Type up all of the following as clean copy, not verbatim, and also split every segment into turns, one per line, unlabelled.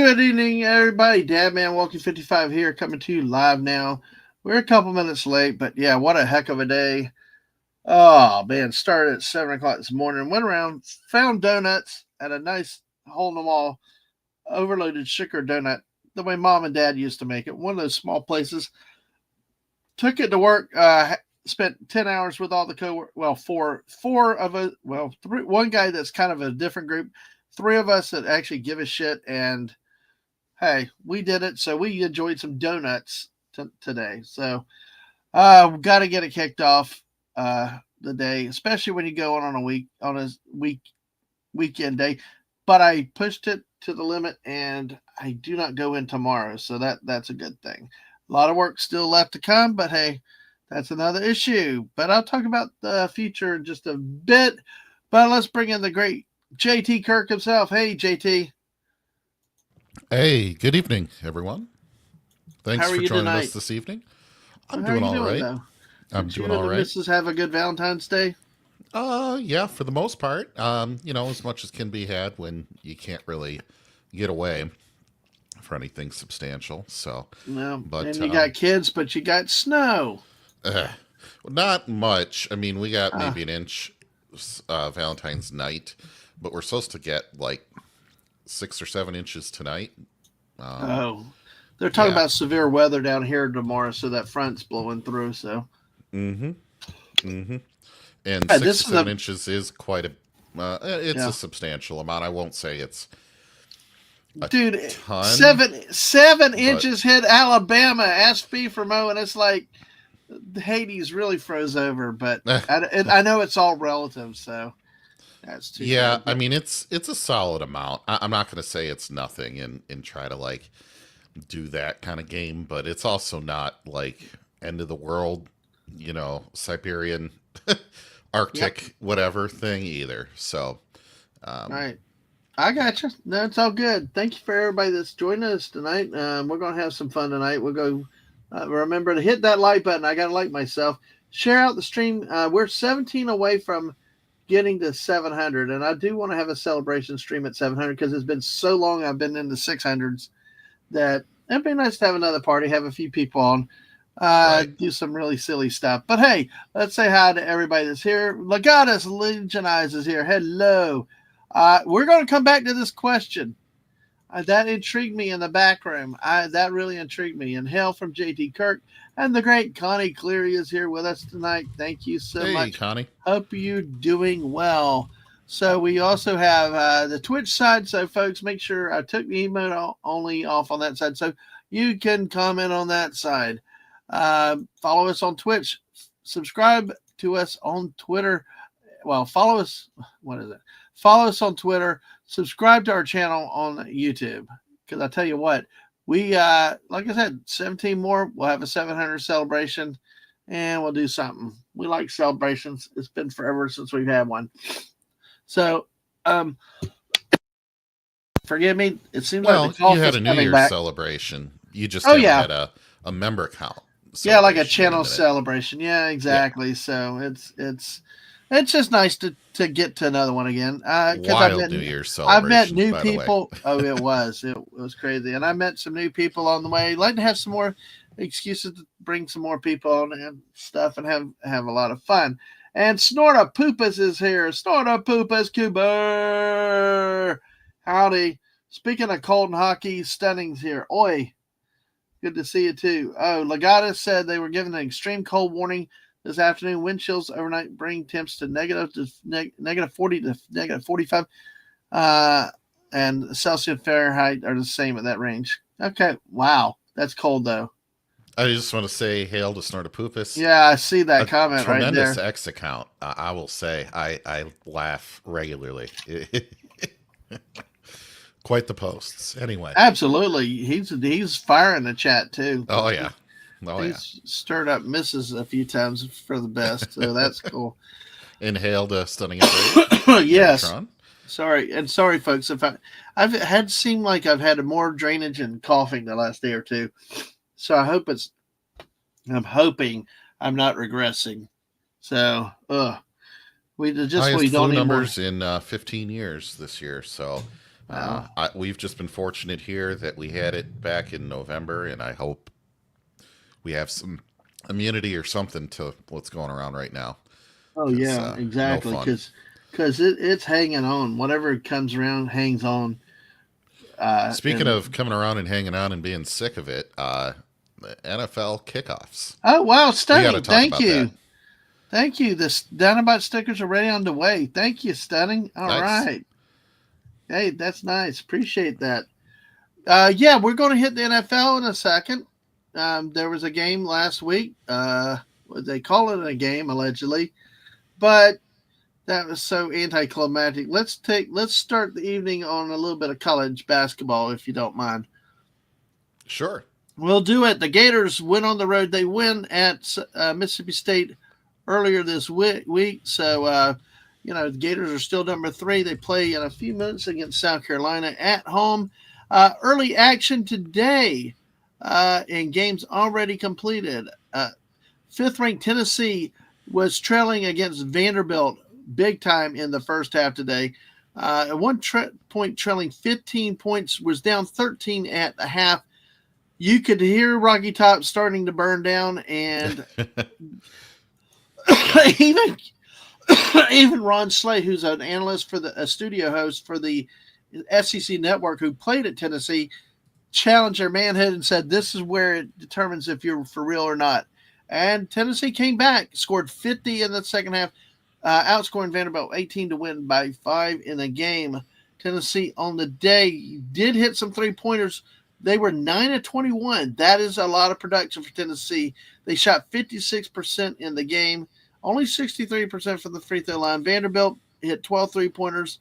Good evening, everybody. Dadman Walking 55 here, coming to you live now. We're a couple minutes late, but yeah, what a heck of a day. Oh, man, started at 7 o'clock this morning, went around, found donuts at a nice hole in the wall, overloaded sugar donut, the way mom and dad used to make it. One of those small places. Took it to work, spent 10 hours with all the four of us, three, one guy that's kind of a different group, three of us that actually give a shit, and hey, we did it. So we enjoyed some donuts today. So got to get it kicked off the day, especially when you go on a weekend day. But I pushed it to the limit, and I do not go in tomorrow, so that's a good thing. A lot of work still left to come, but hey, that's another issue. But I'll talk about the future in just a bit. But let's bring in the great JT Kirk himself. Hey, JT.
Hey, good evening, everyone.
How
Thanks
are
for
you
joining
tonight?
us this evening. I'm
How are
doing
you
all
doing,
right.
though?
I'm
Did
doing
you and
all
the
right.
missus have a good Valentine's Day?
Yeah, for the most part. As much as can be had when you can't really get away for anything substantial. So,
No.
but
And you got kids, but you got snow.
uh, not much. I mean, we got
Uh,
maybe an inch Valentine's night, but we're supposed to get like 6 or 7 inches tonight. Um,
oh. They're talking
yeah.
about severe weather down here tomorrow, so that front's blowing through. So,
Mm-hmm. Mm-hmm. And
yeah,
six
this
to
is
seven
a,
inches is quite a it's a
yeah.
substantial amount. I won't say it's a
Dude,
ton,
seven
but
inches hit Alabama. Ask B for Mo, and it's like Hades really froze over, but I know it's all relative, so that's too
yeah,
bad.
I
But
mean it's a solid amount. I'm not going to say it's nothing and try to like do that kind of game, but it's also not like end of the world, Siberian,
yep,
Arctic, whatever thing either. So,
all
um,
right. I got you. No, it's all good. Thank you for everybody that's joining us tonight. We're going to have some fun tonight. We'll go remember to hit that like button. I got to like myself. Share out the stream. We're 17 away from getting to 700, and I do want to have a celebration stream at 700 because it's been so long I've been in the 600s that it'd be nice to have another party, have a few people on,
right.
do some really silly stuff. But hey, let's say hi to everybody that's here. Legatus Legionize is here. Hello. We're going to come back to this question. That intrigued me in the back room. That really intrigued me. And hail from JT Kirk. And the great Connie Cleary is here with us tonight. Thank you so
Hey,
much.
Connie.
Hope you're doing well. So we also have the Twitch side. So folks, make sure I took the emote only off on that side, so you can comment on that side. Follow us on Twitch. Subscribe to us on Twitter. Well, follow us. What is it? Follow us on Twitter. Subscribe to our channel on YouTube. Because I tell you what, we like I said, 17 more. We'll have a 700 celebration, and we'll do something. We like celebrations. It's been forever since we've had one. So, um, forgive me. It seems like the
Well, you
cough
had
is
a New
coming
Year's
back.
celebration. You just
Oh
haven't
yeah,
had a member count
yeah, like a
celebration in a
channel
minute.
celebration. Yeah,
Yeah.
exactly. So it's just nice to get to another one again. Because
Wild New Year's
I've met
celebrations,
new
by the way.
people. Oh, it was crazy, and I met some new people on the way. I'd like to have some more excuses to bring some more people on and stuff, and have a lot of fun. And Snorta Poopas is here. Snorta Poopas Cooper. Howdy. Speaking of cold and hockey, Stunning's here. Oi. Good to see you too. Oh, Legatus said they were given an extreme cold warning this afternoon. Wind chills overnight bring temps to negative 40 to negative 45. Uh, and Celsius Fahrenheit are the same at that range. Okay. Wow. That's cold though.
I just want to say hail to Snortopoopus.
Yeah, I see that
A
comment right
tremendous
there.
X account, I will say. I laugh regularly. Quite the posts. Anyway.
Absolutely. He's firing the chat too.
Oh, yeah. Oh, yeah.
He's stirred up misses a few times for the best. So that's cool.
Inhale to Stunning and Brave.
Yes.
Megatron.
Sorry, folks. If I've had seemed like I've had more drainage and coughing the last day or two, so I'm hoping I'm not regressing. So, we just
Highest
we don't
flu
need more.
numbers in 15 years this year. So
Wow.
We've just been fortunate here that we had it back in November, and I hope we have some immunity or something to what's going around right now,
Oh
because
yeah,
no
exactly.
fun.
Because it's hanging on. Whatever comes around hangs on.
Speaking
And
of coming around and hanging on and being sick of it, the NFL kickoffs.
oh wow,
We got to
stunning!
talk
Thank
about that.
you, thank you. The Dynamite stickers are ready on the way. Thank you, stunning. All
Nice.
right. Hey, that's nice. Appreciate that. Yeah, we're going to hit the NFL in a second. There was a game last week. They call it a game allegedly, but that was so anticlimactic. Let's start the evening on a little bit of college basketball, if you don't mind.
Sure.
We'll do it. The Gators went on the road. They win at Mississippi State earlier this week. So, the Gators are still number 3. They play in a few minutes against South Carolina at home. Early action today in games already completed. Fifth ranked Tennessee was trailing against Vanderbilt big time in the first half today. At one point, trailing 15 points, was down 13 at the half. You could hear Rocky Top starting to burn down, and even even Ron Slay, who's an analyst for a studio host for the SEC network, who played at Tennessee, challenged their manhood and said, "This is where it determines if you're for real or not." And Tennessee came back, scored 50 in the second half, outscoring Vanderbilt 18 to win by 5 in the game. Tennessee on the day did hit some 3-pointers. They were 9 of 21. That is a lot of production for Tennessee. They shot 56% in the game, only 63% from the free throw line. Vanderbilt hit 12 3-pointers,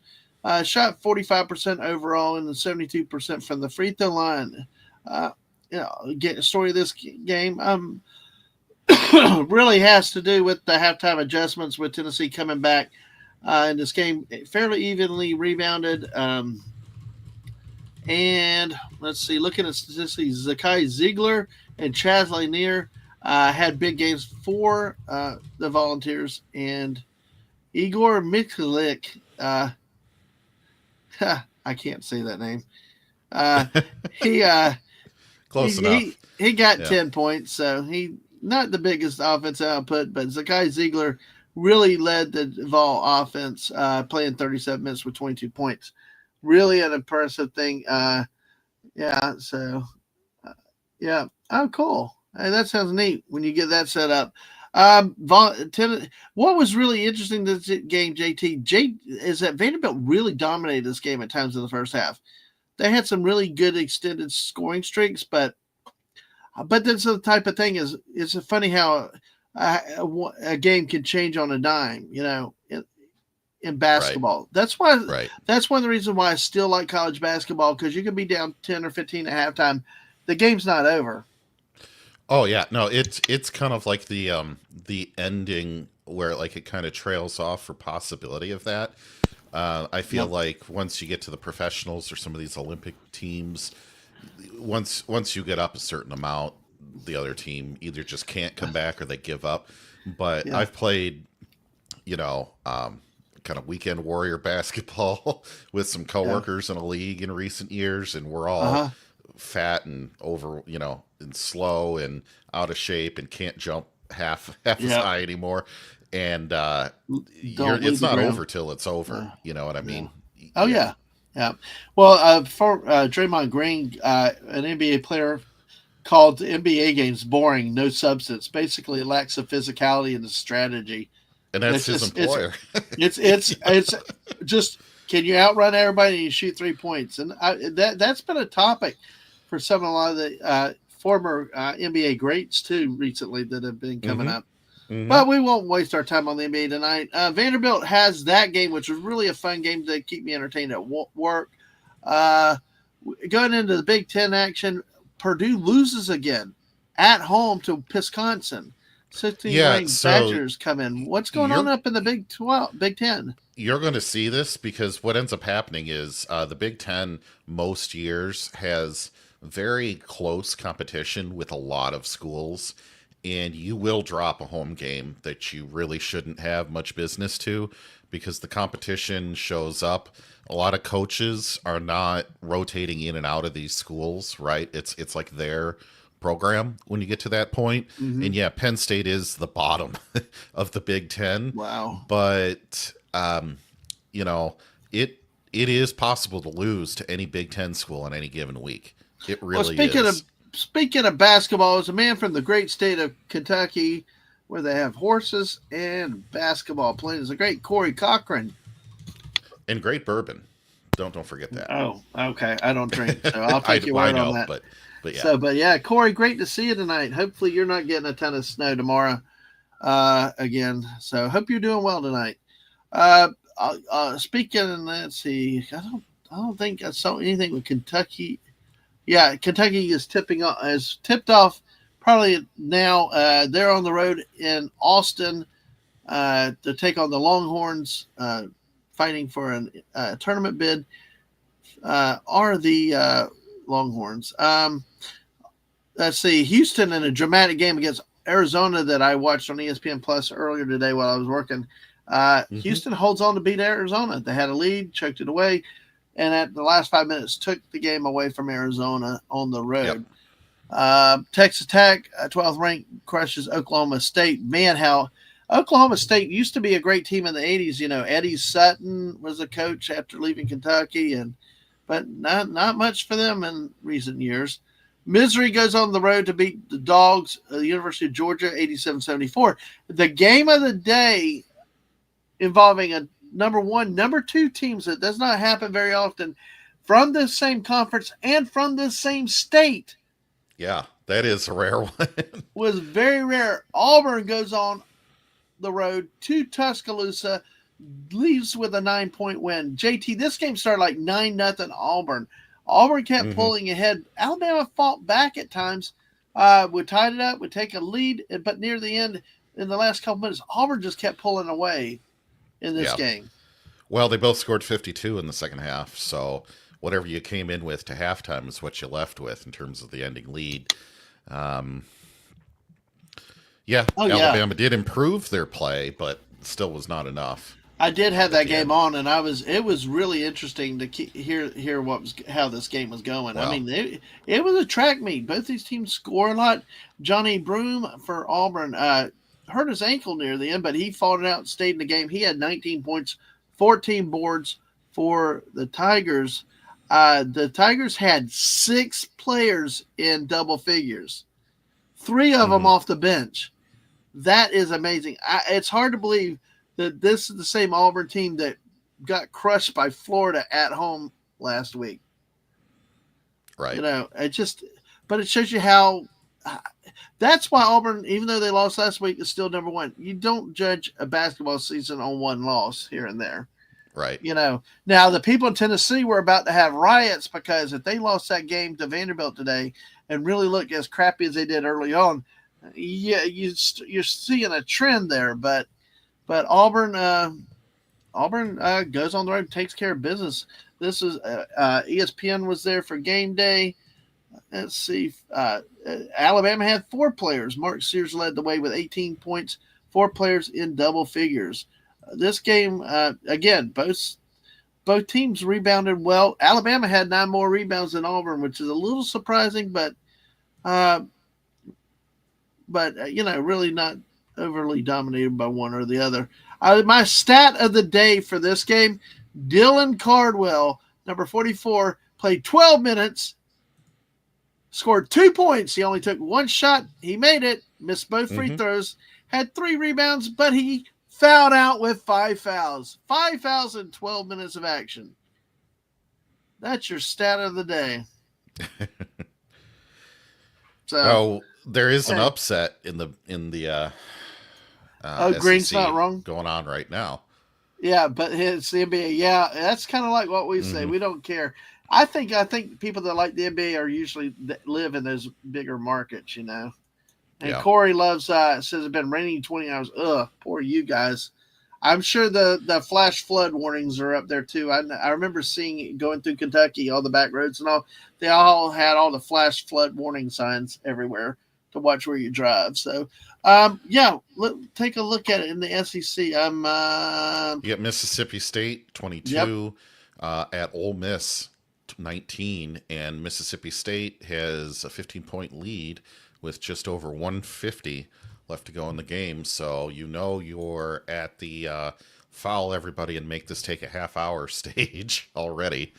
shot 45% overall, and 72% from the free throw line. Get a story of this game. Really has to do with the halftime adjustments with Tennessee coming back in this game, fairly evenly rebounded. And let's see, looking at statistics, Zakai Ziegler and Chaz Lanier had big games for the Volunteers, and Igor Miklik, I can't say that name. He
Close enough.
he got
Yeah.
10 points, so he not the biggest offensive output, but Zakai Ziegler really led the Vol offense, playing 37 minutes with 22 points. Really an impressive thing. Yeah, so yeah. Oh, cool. Hey, that sounds neat when you get that set up. What was really interesting this game, JT, is that Vanderbilt really dominated this game at times in the first half. They had some really good extended scoring streaks, but that's the type of thing is it's funny how a game can change on a dime, in
Right.
basketball.
Right.
That's one of the reasons why I still like college basketball, because you can be down 10 or 15 at halftime. The game's not over.
Oh yeah. No, it's kind of like the ending where like it kind of trails off for possibility of that. I feel
Yep.
like once you get to the professionals or some of these Olympic teams, once you get up a certain amount, the other team either just can't come back or they give up. But
Yeah.
I've played, kind of weekend warrior basketball with some
Yeah.
coworkers in a league in recent years, and we're all
Uh-huh.
fat and over, and slow and out of shape and can't jump half as
Yep.
high anymore. And
Don't leave
it's
the
not
ground.
over till it's over.
Uh,
You know what I
yeah.
mean?
Oh,
Yeah.
yeah. Yeah. Well, for Draymond Green, an NBA player called NBA games boring, no substance. Basically, it lacks the physicality and the strategy.
And that's
It's
his
just
employer.
it's just, can you outrun everybody and you shoot 3 points? And that's been a topic for a lot of the former NBA greats too recently that have been coming
Hmm.
up.
Hmm.
But we won't waste our time on the NBA tonight. Vanderbilt has that game, which was really a fun game to keep me entertained at work. Uh, Going into the Big Ten action, Purdue loses again at home to Wisconsin. 16th
Yeah.
ranked
So
Badgers come in. What's going on
you're
up in the Big Ten?
you're going to see this because what ends up happening is the Big Ten most years has very close competition with a lot of schools, and you will drop a home game that you really shouldn't have much business to because the competition shows up. A lot of coaches are not rotating in and out of these schools, right? It's like their program when you get to that point.
Mm-hmm.
And yeah, Penn State is the bottom of the Big Ten,
Wow.
but you know, it is possible to lose to any Big Ten school in any given week. It
Well,
really is.
speaking of basketball, is a man from the great state of Kentucky, where they have horses and basketball playing. Is the great Corey Cochran.
And great bourbon. Don't forget that.
Oh, okay. I don't drink, so I'll take your word on that.
But yeah.
So, but yeah, Corey, great to see you tonight. Hopefully, you're not getting a ton of snow tomorrow again. So, hope you're doing well tonight. Speaking, let's see. I don't think I saw anything with Kentucky. Yeah, Kentucky is tipped off probably now. They're on the road in Austin to take on the Longhorns, fighting for a tournament bid. Are the Longhorns? Let's see. Houston in a dramatic game against Arizona that I watched on ESPN Plus earlier today while I was working. Houston holds on to beat Arizona. They had a lead, choked it away, and at the last 5 minutes took the game away from Arizona on the road. Yep. Texas Tech, 12th ranked, crushes Oklahoma State. Man, how Oklahoma State used to be a great team in the 80s. You know, Eddie Sutton was a coach after leaving Kentucky, but not much for them in recent years. Missouri goes on the road to beat the Dogs, the University of Georgia, 87-74. The game of the day involving a number one, number two teams that does not happen very often from the same conference and from the same state.
Yeah, that is a rare one.
Was very rare. Auburn goes on the road to Tuscaloosa, leaves with a 9-point win. JT, this game started like 9-0 Auburn. Auburn kept pulling ahead. Alabama fought back at times, would tie it up, would take a lead, but near the end, in the last couple minutes, Auburn just kept pulling away in this game.
Well, they both scored 52 in the second half, so whatever you came in with to halftime is what you left with in terms of the ending lead. Alabama did improve their play, but still was not enough.
I did have that game on, and it was really interesting to hear how this game was going. Well, I mean, it was a track meet. Both these teams score a lot. Johnny Broom for Auburn hurt his ankle near the end, but he fought it out and stayed in the game. He had 19 points, 14 boards for the Tigers. The Tigers had 6 players in double figures, 3 of them off the bench. That is amazing. It's hard to believe that this is the same Auburn team that got crushed by Florida at home last week.
Right.
You know, but it shows you how that's why Auburn, even though they lost last week, is still number one. You don't judge a basketball season on one loss here and there.
Right.
You know, now the people in Tennessee were about to have riots because if they lost that game to Vanderbilt today and really look as crappy as they did early on, yeah, you're seeing a trend there, but Auburn goes on the road and takes care of business. This is ESPN was there for game day. Let's see. Alabama had 4 players. Mark Sears led the way with 18 points, 4 players in double figures. This game, again, both teams rebounded well. Alabama had 9 more rebounds than Auburn, which is a little surprising, but you know, really not overly dominated by one or the other. My stat of the day for this game, Dylan Cardwell, number 44, played 12 minutes, scored 2 points. He only took 1 shot. He made it, missed both free throws, had 3 rebounds, but he fouled out with 5 fouls. 5 fouls in 12 minutes of action. That's your stat of the day.
So there is an upset in the
Green's
SEC
not wrong
going on right now.
Yeah, but it's the NBA. Yeah, that's kind of like what we say. We don't care. I think people that like the NBA are usually live in those bigger markets, you know. And Corey loves says it's been raining 20 hours. Ugh, poor you guys. I'm sure the flash flood warnings are up there too. I remember seeing it going through Kentucky, all the back roads and all. They all had all the flash flood warning signs everywhere. to watch where you drive. So, take a look at it in the SEC.
You got Mississippi State
Yep.
22 at Ole Miss 19, and Mississippi State has a 15-point lead with just over 150 left to go in the game. So you're at the foul everybody and make this take a half hour stage already.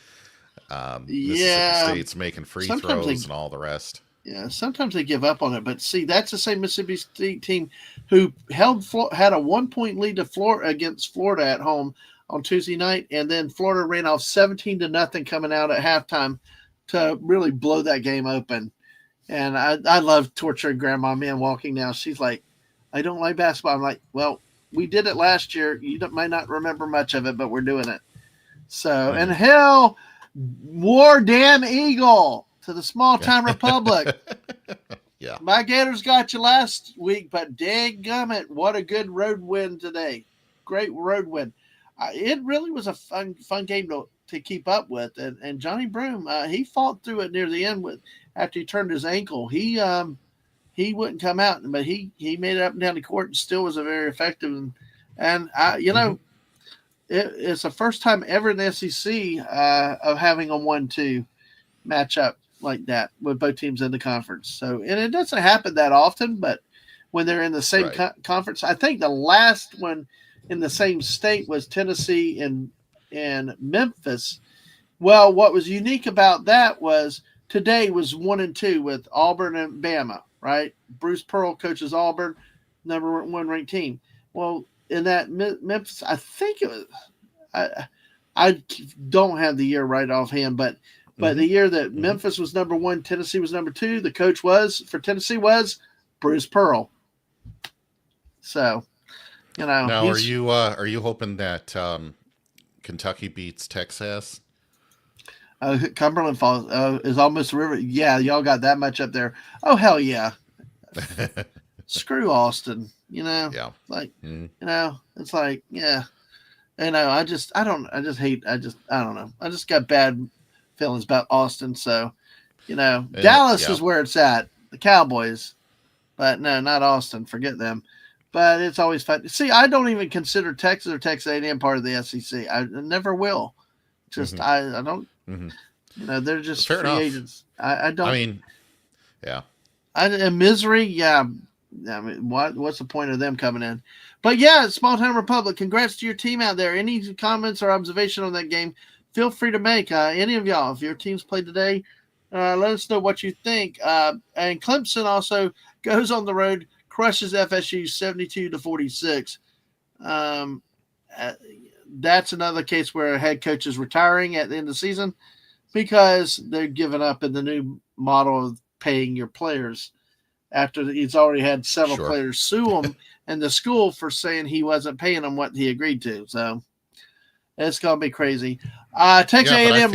Mississippi
Yeah.
State's making free
Sometimes
throws and all the rest.
sometimes they give up on it, but see, that's the same Mississippi State team who had a 1 point lead to Florida against Florida at home on Tuesday night, and then Florida ran off 17-0 coming out at halftime to really blow that game open. And I love torturing Grandma Man walking now. She's like, I don't like basketball. I'm like, well, we did it last year. You might not remember much of it, but we're doing it. So, and hell, War Damn Eagle to the small time Republic.
Yeah.
My Gators got you last week, but dadgummit, what a good road win today. Great road win. It really was a fun game to keep up with. And Johnny Broom, he fought through it near the end after he turned his ankle. He wouldn't come out, but he made it up and down the court and still was a very effective. And it's the first time ever in the SEC of having a 1-2 matchup like that with both teams in the conference. So, and it doesn't happen that often, but when they're in the same conference, I think the last one in the same state was Tennessee and Memphis. Well, what was unique about that was today was 1-2 with Auburn and Bama, right? Bruce Pearl coaches Auburn, number 1 ranked team. Well, in that Memphis, I think it was, I don't have the year right offhand, but the year that Memphis was number 1, Tennessee was number 2, the coach for Tennessee was Bruce Pearl. So,
now are you hoping that Kentucky beats Texas?
Cumberland Falls is almost a river. Yeah, y'all got that much up there. Oh hell yeah! Screw Austin.
Yeah.
It's like yeah. I don't know. I just got bad feelings about Austin. So, Dallas is where it's at. The Cowboys, but no, not Austin. Forget them. But it's always fun. See, I don't even consider Texas or Texas A&M part of the SEC. I never will. Just I don't. They're just
Fair
free
enough.
agents. I don't.
I mean, yeah.
In misery, yeah. I mean, what's the point of them coming in? But yeah, Small Town Republic. Congrats to your team out there. Any comments or observation on that game? Feel free to make any of y'all. If your teams played today, let us know what you think. And Clemson also goes on the road, crushes FSU 72-46. That's another case where a head coach is retiring at the end of the season because they're giving up in the new model of paying your players after he's already had several players sue him and the school for saying he wasn't paying them what he agreed to. So it's going to be crazy. Texas A&M.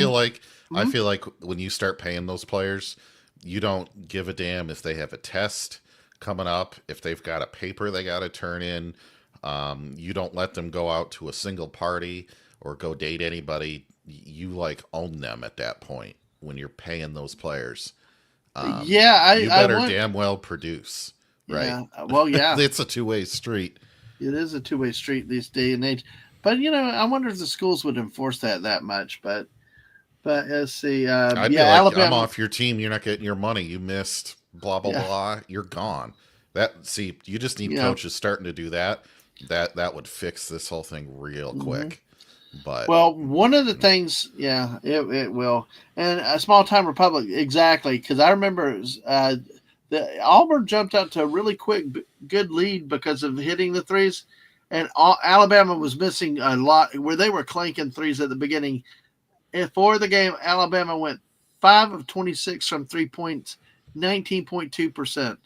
I feel like when you start paying those players, you don't give a damn if they have a test coming up, if they've got a paper they got to turn in. You don't let them go out to a single party or go date anybody. You own them at that point when you're paying those players. You better damn well produce, right?
Yeah. Well, yeah.
It's a two-way street.
It is a two-way street this day and age. But I wonder if the schools would enforce that much. But let's see.
I'd be like,
Alabama.
I'm off your team. You're not getting your money. You missed. Blah blah blah. You're gone. You just need coaches starting to do that. That would fix this whole thing real quick. But
one of the things, it will. And a Small Time Republic, exactly, because I remember the Auburn jumped out to a really quick, good lead because of hitting the threes, and Alabama was missing a lot where they were clanking threes at the beginning. And for the game, Alabama went 5 of 26 from 3 points, 19.2%.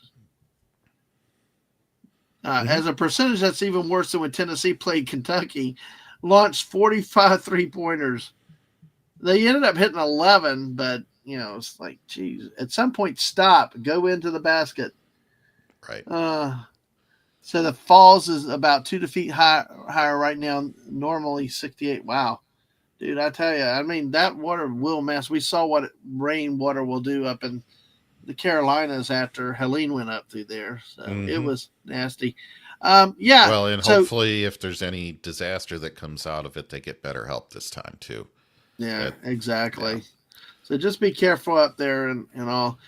As a percentage, that's even worse than when Tennessee played Kentucky. Launched 45 3-pointers. They ended up hitting 11, but, it's like, geez, at some point, stop. Go into the basket.
Right.
So the Falls is about 2 feet higher right now, normally 68. Wow. Dude, I tell you, I mean, that water will mess. We saw what rainwater will do up in the Carolinas after Helene went up through there. So it
Mm-hmm.
was nasty. Yeah.
Well, and
So
hopefully, if there's any disaster that comes out of it, they get better help this time too.
yeah,
That, yeah.
exactly. So just be careful up there and all.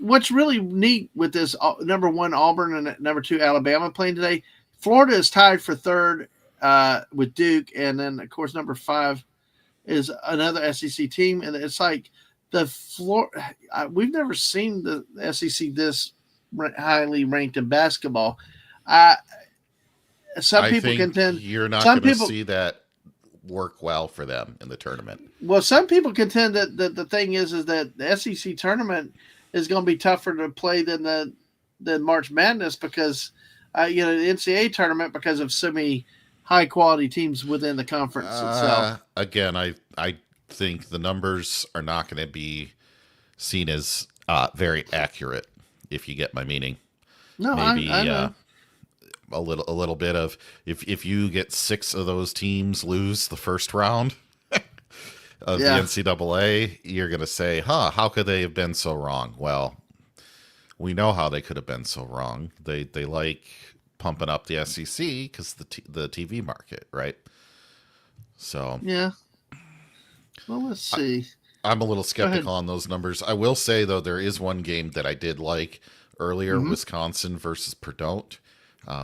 What's really neat with this number one Auburn and number two Alabama playing today, Florida is tied for third with Duke, and then of course number five is another SEC team, and it's like the floor. We've never seen the SEC this highly ranked in basketball. Uh, some
I
people
think
contend.
you're not
Some
going to
people
see that work well for them in the tournament.
Well, some people contend that the thing is that the SEC tournament is going to be tougher to play than the March Madness because the NCAA tournament because of so many high quality teams within the conference itself.
Again, I think the numbers are not going to be seen as very accurate, if you get my meaning.
No, I
Maybe
know.
a little bit of if you get 6 of those teams lose the first round of the
Yeah,
NCAA, you're going to say, "Huh, how could they have been so wrong?" Well, we know how they could have been so wrong. They like pumping up the SEC because the TV market, right? So
yeah. Well, let's see.
I'm a little
Go ahead.
skeptical on those numbers. I will say though, there is one game that I did like earlier:
Mm-hmm.
Wisconsin versus Purdue.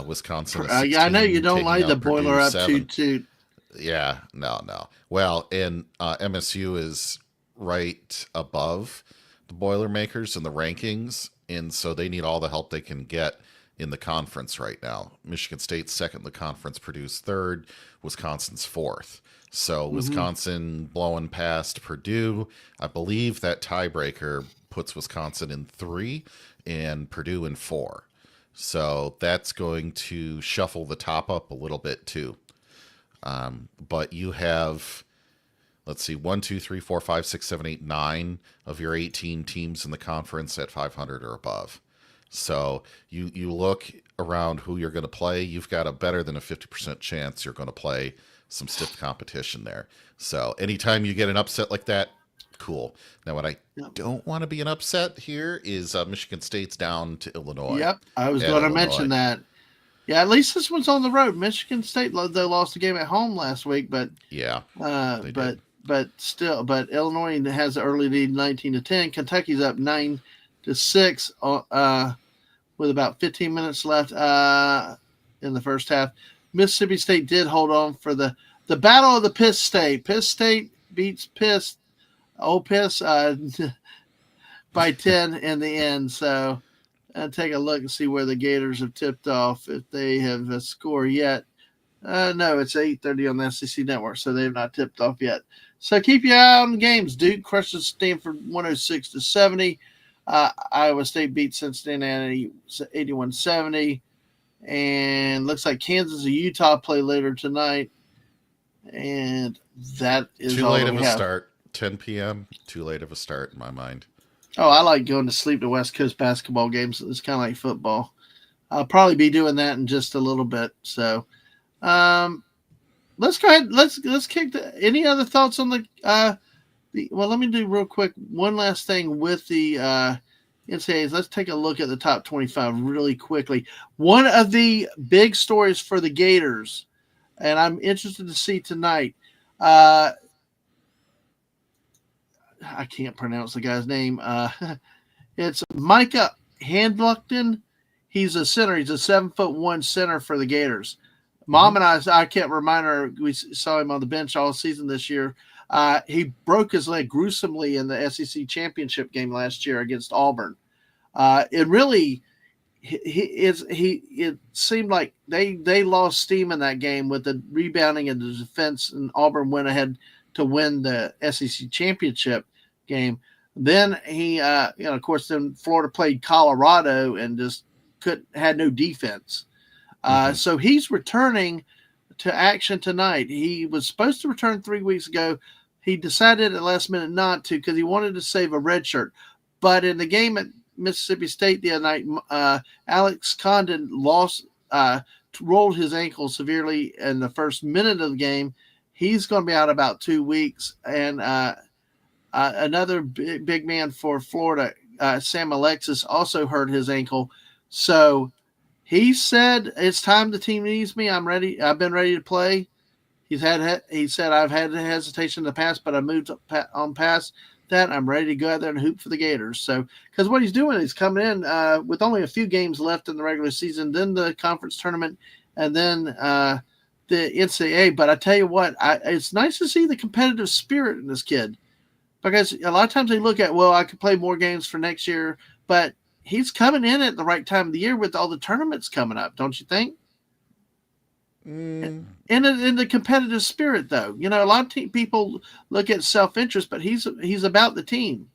Wisconsin is
I know you
16,
don't
taking
like the
out
boiler
Purdue
up
7.
toot.
Yeah, no, no. Well, and MSU is right above the Boilermakers in the rankings, and so they need all the help they can get in the conference right now. Michigan State's second in the conference, Purdue's third, Wisconsin's fourth. So
Mm-hmm.
Wisconsin blowing past Purdue. I believe that tiebreaker puts Wisconsin in 3 and Purdue in 4. So that's going to shuffle the top up a little bit too. But you have, let's see, 1, 2, 3, 4, 5, 6, 7, 8, 9 of your 18 teams in the conference at 500 or above. So you look around who you're going to play, you've got a better than a 50% chance you're going to play some stiff competition there. So anytime you get an upset like that, cool. Now, what I
Yep.
don't want to be an upset here is Michigan State's down to Illinois,
Yep. I was
at
going to mention
Illinois.
that. Yeah, at least this one's on the road. Michigan State they lost the game at home last week, but
Yeah,
uh,
they did.
but but Illinois has the early lead 19-10. Kentucky's up 9-6 with about 15 minutes left in the first half. Mississippi State did hold on for the battle of the Piss State. Piss State beats Piss Old Piss by 10 in the end. So take a look and see where the Gators have tipped off if they have a score yet. No, it's 8:30 on the SEC network, so they've not tipped off yet. So keep your eye on the games. Duke crushes Stanford 106-70. Iowa State beats Cincinnati 81-70. And looks like Kansas and Utah play later tonight. And that is
Too
all
late
that
of
we
a
have.
start. 10 p.m. Too late of a start in my mind.
Oh, I like going to sleep to West Coast basketball games. It's kind of like football. I'll probably be doing that in just a little bit. So, um, let's go ahead. Let's kick. Any other thoughts on well, let me do real quick one last thing with the NCAAs. Let's take a look at the top 25 really quickly. One of the big stories for the Gators, and I'm interested to see tonight. Uh, I can't pronounce the guy's name. It's Micah Handluckton. He's a center. He's a 7'1" center for the Gators.
Mm-hmm.
Mom and I can't remind her. We saw him on the bench all season this year. He broke his leg gruesomely in the SEC championship game last year against Auburn. It really, it seemed like they lost steam in that game with the rebounding and the defense, and Auburn went ahead to win the SEC championship game. Then he, of course, then Florida played Colorado and just had no defense.
Mm-hmm.
So he's returning to action tonight. He was supposed to return 3 weeks ago. He decided at the last minute not to because he wanted to save a red shirt. But in the game at Mississippi State the other night, Alex Condon rolled his ankle severely in the first minute of the game. He's going to be out about 2 weeks. And another big man for Florida, Sam Alexis also hurt his ankle. So he said, it's time the team needs me. I'm ready. I've been ready to play. He said, I've had hesitation in the past, but I moved on past that. I'm ready to go out there and hoop for the Gators. So, because what he's doing is coming in with only a few games left in the regular season, then the conference tournament, and then the NCAA. But I tell you what, it's nice to see the competitive spirit in this kid, because a lot of times they look at, well, I could play more games for next year, but he's coming in at the right time of the year with all the tournaments coming up, don't you think? In the competitive spirit, though, a lot of people look at self-interest, but he's about the team.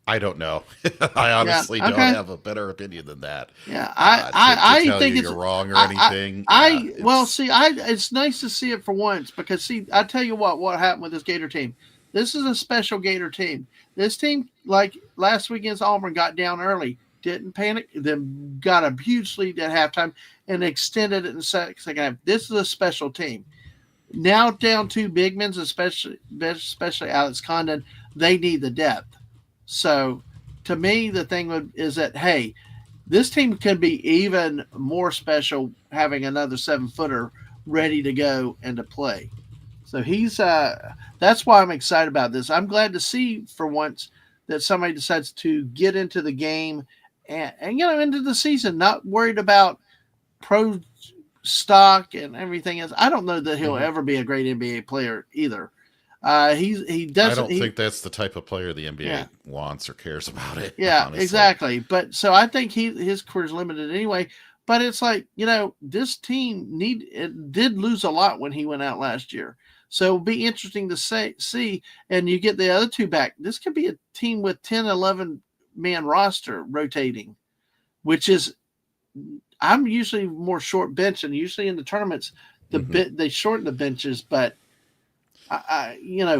I don't know. I honestly don't have a better opinion than that.
Yeah, I think
you're wrong or anything.
It's nice to see it for once, because I tell you what happened with this Gator team. This is a special Gator team. This team, like last week against Auburn, got down early, didn't panic, then got a huge lead at halftime and extended it in the second half. This is a special team. Now down two big men, especially Alex Condon, they need the depth. So, to me, the thing is that, hey, this team could be even more special having another 7-footer ready to go and to play. So that's why I'm excited about this. I'm glad to see for once that somebody decides to get into the game and into the season, not worried about pro stock and everything else. I don't know that he'll ever be a great NBA player either. He doesn't.
I don't think that's the type of player the NBA wants or cares about it.
Yeah,
honestly.
Exactly. But so I think his career is limited anyway. But it's like, this team did lose a lot when he went out last year. So it'll be interesting to see. And you get the other two back. This could be a team with 10, 11 man roster rotating, which is, I'm usually more short bench, and usually in the tournaments, they shorten the benches, but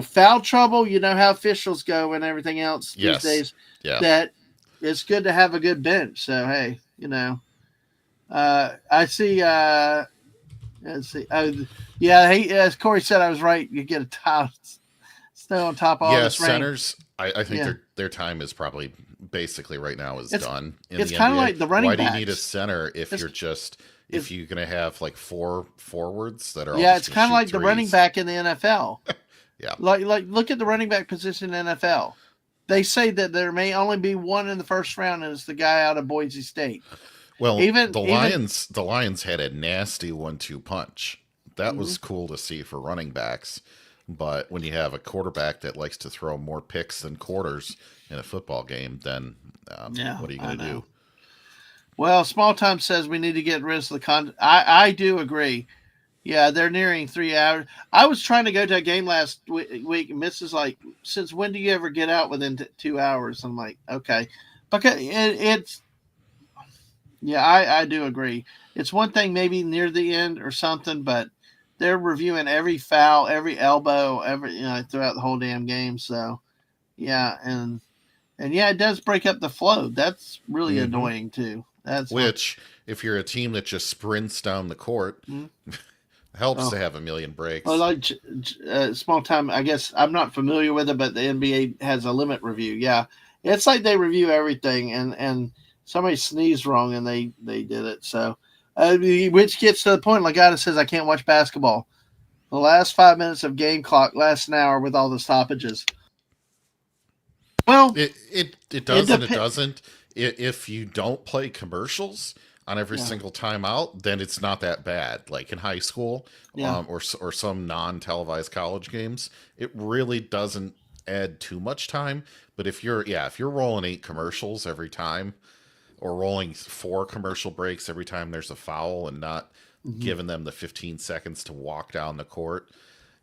foul trouble, how officials go and everything else these days, that it's good to have a good bench. So, hey, I see, let's see. As Corey said, I was right. You get a tile snow on top of all this rain.
Centers, I think their time is probably basically right now is done.
It's kind of like the running backs.
Why do you need a center if you're going to have like 4 forwards that are
it's kind of like the running back in the NFL.
Yeah.
Like look at the running back position in the NFL. They say that there may only be one in the first round, and it's the guy out of Boise State.
Well, the Lions had a nasty 1-2 punch. That was cool to see for running backs. But when you have a quarterback that likes to throw more picks than quarters in a football game, then what are you going to do?
Well, Small Time says we need to get rid of the I do agree. Yeah, they're nearing 3 hours. I was trying to go to a game last week, and Mrs. like, since when do you ever get out within 2 hours? I'm like, okay. Because it's, I do agree. It's one thing maybe near the end or something, but they're reviewing every foul, every elbow, throughout the whole damn game. So, and it does break up the flow. That's really annoying too.
If you're a team that just sprints down the court, helps to have a million breaks.
Well, like Small Time, I guess I'm not familiar with it, but the NBA has a limit review. Yeah, it's like they review everything, and somebody sneezed wrong, and they did it. So, which gets to the point. Legata says, I can't watch basketball. The last 5 minutes of game clock lasts an hour with all the stoppages. Well,
it does and it doesn't. If you don't play commercials on every single time out, then it's not that bad. Like in high school, or some non-televised college games, it really doesn't add too much time. But if you're rolling 8 commercials every time, or rolling 4 commercial breaks every time there's a foul, and not giving them the 15 seconds to walk down the court,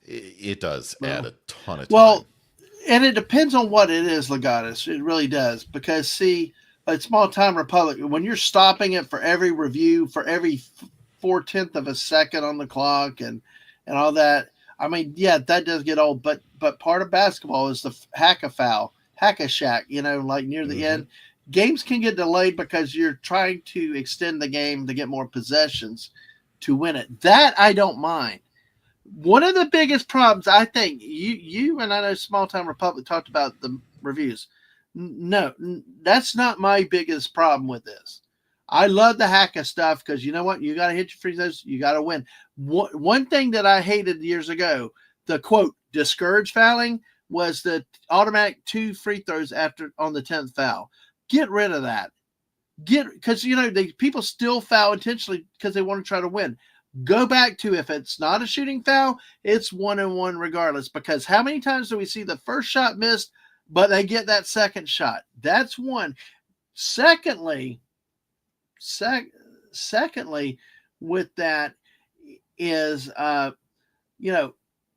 it does add a ton of time.
Well, and it depends on what it is, Legatus. It really does. Because, see, a Small Time Republic, when you're stopping it for every review, for every 4/10 of a second on the clock and all that, I mean, that does get old. But part of basketball is the hack-a-foul, hack-a-shack, like near the end. Games can get delayed because you're trying to extend the game to get more possessions to win it. That I don't mind. One of the biggest problems, I think, you and I know Small Time Republic talked about the reviews. No, that's not my biggest problem with this. I love the hacka stuff because you know what? You got to hit your free throws. You got to win. One thing that I hated years ago, the quote, discourage fouling, was the automatic 2 free throws after on the 10th foul. Get rid of that. Because, people still foul intentionally because they want to try to win. Go back to, if it's not a shooting foul, it's 1-1 regardless. Because how many times do we see the first shot missed, but they get that second shot? That's one. Secondly, with that is,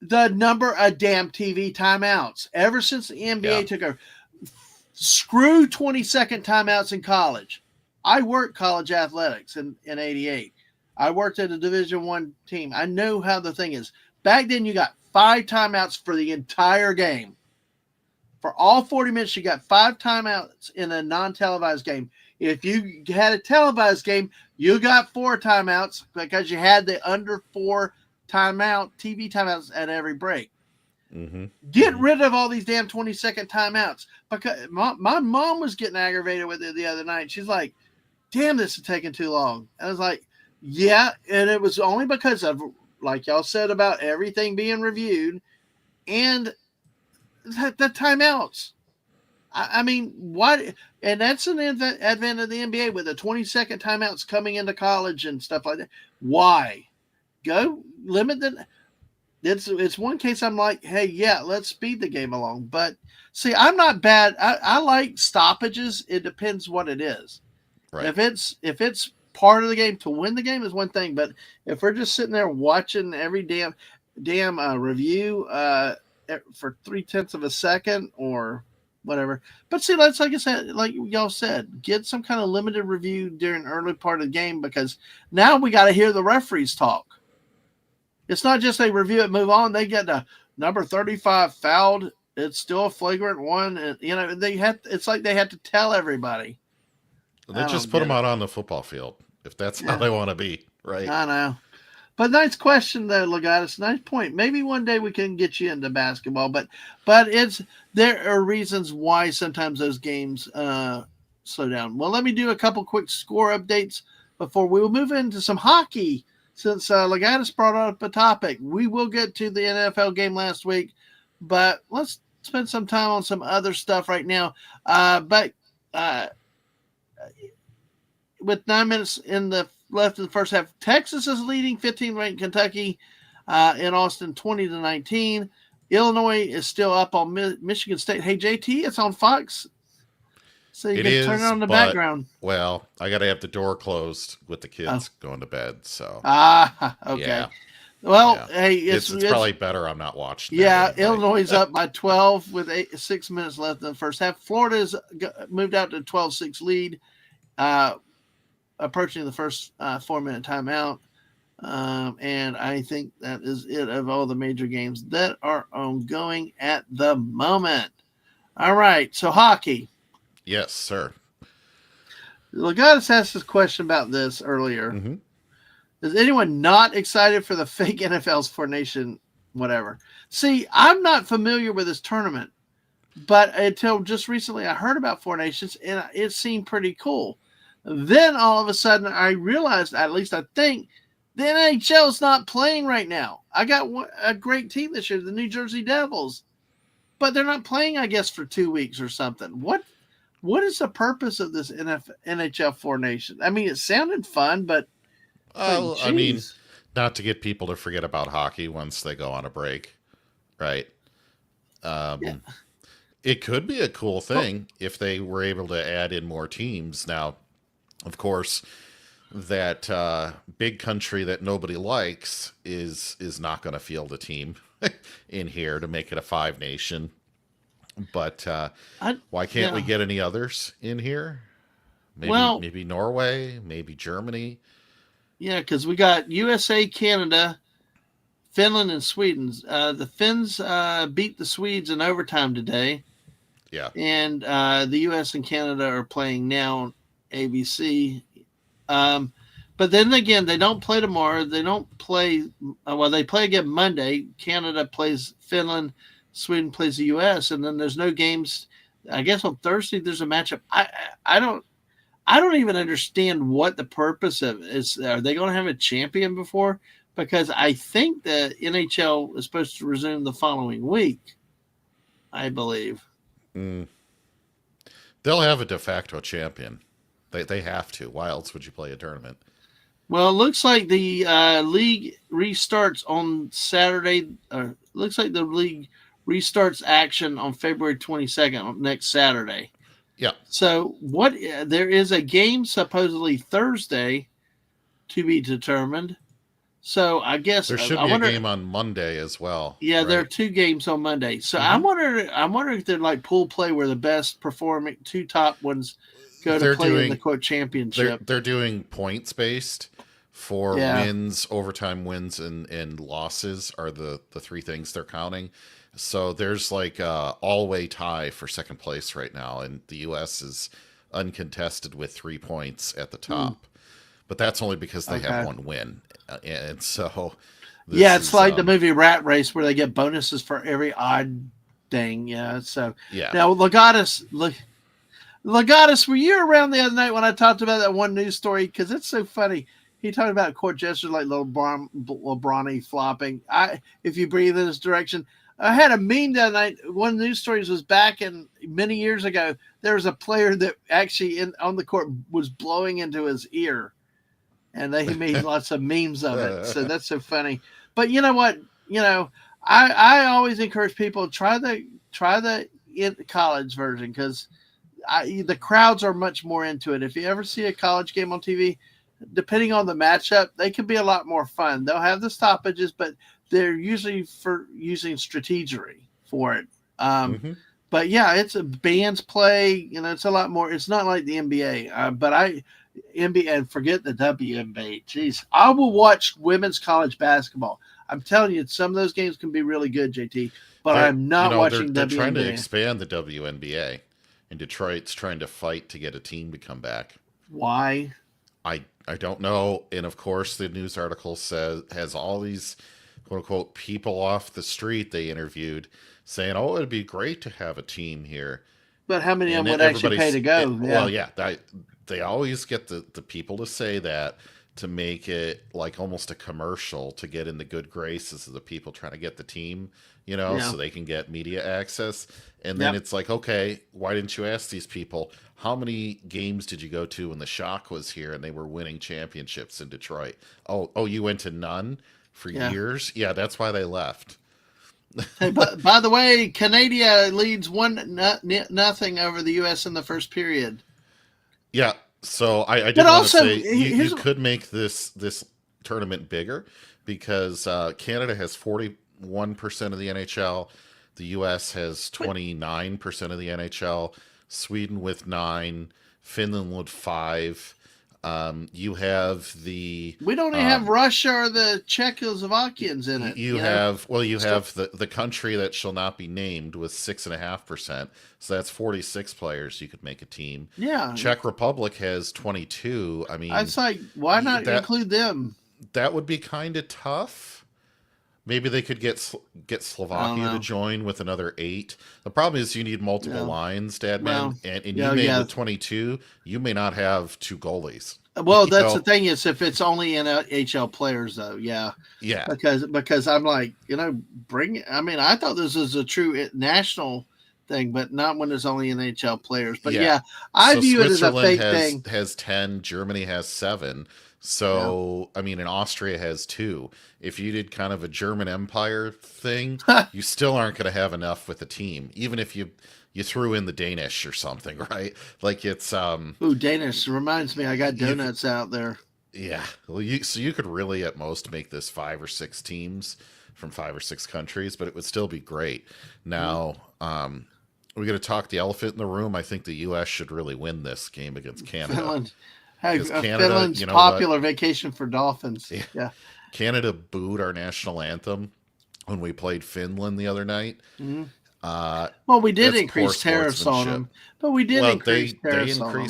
the number of damn TV timeouts. Ever since the NBA took over, screw 20-second timeouts in college. I worked college athletics in 88. I worked at a Division I team. I know how the thing is. Back then, you got 5 timeouts for the entire game. For all 40 minutes, you got 5 timeouts in a non-televised game. If you had a televised game, you got 4 timeouts because you had the under 4 TV timeouts at every break.
Mm-hmm.
Get rid of all these damn 20-second timeouts. Because my mom was getting aggravated with it the other night. She's like, damn, this is taking too long. I was like, yeah, and it was only because of, like y'all said, about everything being reviewed and the timeouts. I mean, what? And that's an advent of the NBA with the 20-second timeouts coming into college and stuff like that. Why? Go limit the. It's one case I'm like, hey, yeah, let's speed the game along. But see, I'm not bad. I like stoppages. It depends what it is. Right. If it's part of the game to win the game is one thing, but if we're just sitting there watching every damn review for 0.3 of a second or whatever. But see, like I said, like y'all said, get some kind of limited review during early part of the game because now we got to hear the referees talk. It's not just they review it, move on. They get the number 35 fouled. It's still a flagrant one. And, it's like they have to tell everybody.
They just put them out on the football field if that's how they want to be, right?
I know. But nice question, though, Legatus. Nice point. Maybe one day we can get you into basketball, but there are reasons why sometimes those games slow down. Well, let me do a couple quick score updates before we will move into some hockey. Since Legatus brought up a topic, we will get to the NFL game last week, but let's spend some time on some other stuff right now. With 9 minutes left in the first half, Texas is leading 15-ranked Kentucky in Austin 20-19. Illinois is still up on Michigan State. Hey, JT, it's on Fox. So you can turn it on the background.
Well, I got to have the door closed with the kids going to bed. So
okay.
Yeah.
Well, hey, it's
probably better I'm not watching.
Yeah, Illinois is up by 12 with 6 minutes left in the first half. Florida's moved out to 12-6 lead, approaching the first 4-minute timeout. And I think that is it of all the major games that are ongoing at the moment. All right, so hockey.
Yes, sir.
Legatus asked this question about this earlier.
Mm-hmm.
Is anyone not excited for the fake NFL's Four Nation whatever? See, I'm not familiar with this tournament, but until just recently I heard about Four Nations, and it seemed pretty cool. Then all of a sudden I realized, at least I think, the NHL is not playing right now. I got a great team this year, the New Jersey Devils, but they're not playing, I guess, for 2 weeks or something. What is the purpose of this NHL Four Nations? I mean, it sounded fun, but
I mean, not to get people to forget about hockey once they go on a break, right? It could be a cool thing if they were able to add in more teams. Now, of course, that big country that nobody likes is not going to field a team in here to make it a 5 nation. But why can't we get any others in here? Maybe Norway, maybe Germany.
Yeah, because we got USA, Canada, Finland, and Sweden. The Finns beat the Swedes in overtime today.
Yeah.
And the US and Canada are playing now on ABC. But then again, they don't play tomorrow. They don't play. Well, they play again Monday. Canada plays Finland. Sweden plays the U.S. And then there's no games. I guess on Thursday there's a matchup. I don't I don't even understand what the purpose of it is. Are they going to have a champion before? Because I think the NHL is supposed to resume the following week. I believe.
Mm. They'll have a de facto champion. They have to. Why else would you play a tournament?
Well, it looks like the league restarts on Saturday. Looks like the league restarts action on February 22nd, next Saturday.
Yeah.
So what? There is a game supposedly Thursday to be determined. So I guess
There should
I
be
wonder,
a game on Monday as well.
yeah,
right?
there are two games on Monday. So I'm wondering if they're like pool play where the best performing two top ones go to play in the quote championship.
They're doing points based for
Yeah.
wins, overtime wins, and losses are the three things they're counting. So there's like a all-way tie for second place right now, and the U.S. is uncontested with 3 points at the top. But that's only because they have one win, and so
Yeah, it's like the movie Rat Race where they get bonuses for every odd thing. Yeah, so
yeah.
now Legatus, were you around the other night when I talked about that one news story? Because it's so funny. He talked about court gestures like little Bronny flopping. If you breathe in his direction. I had a meme that night. One of the news stories was back in many years ago. There was a player that actually on the court was blowing into his ear, and they made lots of memes of it. So that's so funny. But you know what? I always encourage people try the college version because the crowds are much more into it. If you ever see a college game on TV, depending on the matchup, they can be a lot more fun. They'll have the stoppages, but they're usually for using strategery for it. But yeah, it's a bands play. It's a lot more. It's not like the NBA. But NBA and forget the WNBA. Jeez, I will watch women's college basketball. I'm telling you, some of those games can be really good, JT. But I'm not watching
they're
WNBA.
They're trying to expand the WNBA, and Detroit's trying to fight to get a team to come back.
Why?
I don't know. And of course, the news article has all these quote unquote people off the street they interviewed saying, "Oh, it'd be great to have a team here."
But how many of them would actually pay to go?
Well, yeah, they always get the people to say that to make it like almost a commercial to get in the good graces of the people trying to get the team, so they can get media access. And then it's like, okay, why didn't you ask these people, how many games did you go to when the Shock was here and they were winning championships in Detroit? Oh, you went to none for years? Yeah, that's why they left.
Hey, by the way, Canada leads 1-0 over the U.S. in the first period.
Yeah, so I did want to say you could make this tournament bigger because Canada has 41% of the NHL, the U.S. has 29% of the NHL, Sweden with 9, Finland with 5. You have the.
We don't even have Russia or the Czechoslovakians in it.
You have the country that shall not be named with 6.5%. So that's 46 players you could make a team.
Yeah.
Czech Republic has 22. I mean,
it's like, why not include them?
That would be kind of tough. Maybe they could get Slovakia to join with another 8. The problem is you need multiple lines, Dadman, and you may with 22, you may not have 2 goalies.
Well, that's the thing is if it's only NHL players though, yeah. Because I'm like, bring. I mean, I thought this was a true national thing, but not when it's only NHL players. But I view it as a fake thing.
Has 10, Germany has 7. So, I mean, and Austria has 2. If you did kind of a German Empire thing, you still aren't going to have enough with the team, even if you threw in the Danish or something, right? Like it's
Ooh, Danish reminds me, I got donuts out there.
Yeah, well, you could really at most make this 5 or 6 teams from 5 or 6 countries, but it would still be great. Now, we're going to talk the elephant in the room. I think the U.S. should really win this game against Canada.
Finland. Hey, Finland's popular vacation for dolphins. Yeah.
Canada booed our national anthem when we played Finland the other night.
Mm-hmm. Well, we did increase tariffs on them, but we did increase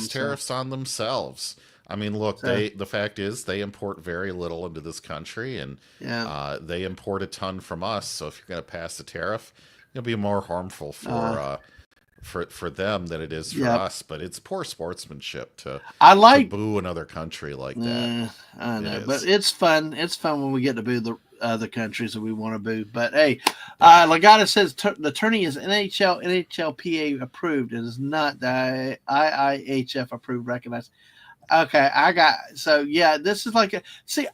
tariffs
on themselves. I mean, look,
So
the fact is they import very little into this country, and
yeah.
they import a ton from us. So if you're going to pass a tariff, it'll be more harmful
Uh,
for them than it is for
yep.
us. But it's poor sportsmanship
I
to
like.
boo another country like that.
I don't
It
know, but
is.
it's fun. It's fun when we get to boo the other countries that we want to boo. But hey,
Yeah.
Lagata says the tourney is NHL NHLPA approved. It is not the IIHF approved, recognized. Okay, I got so yeah. This is like a see.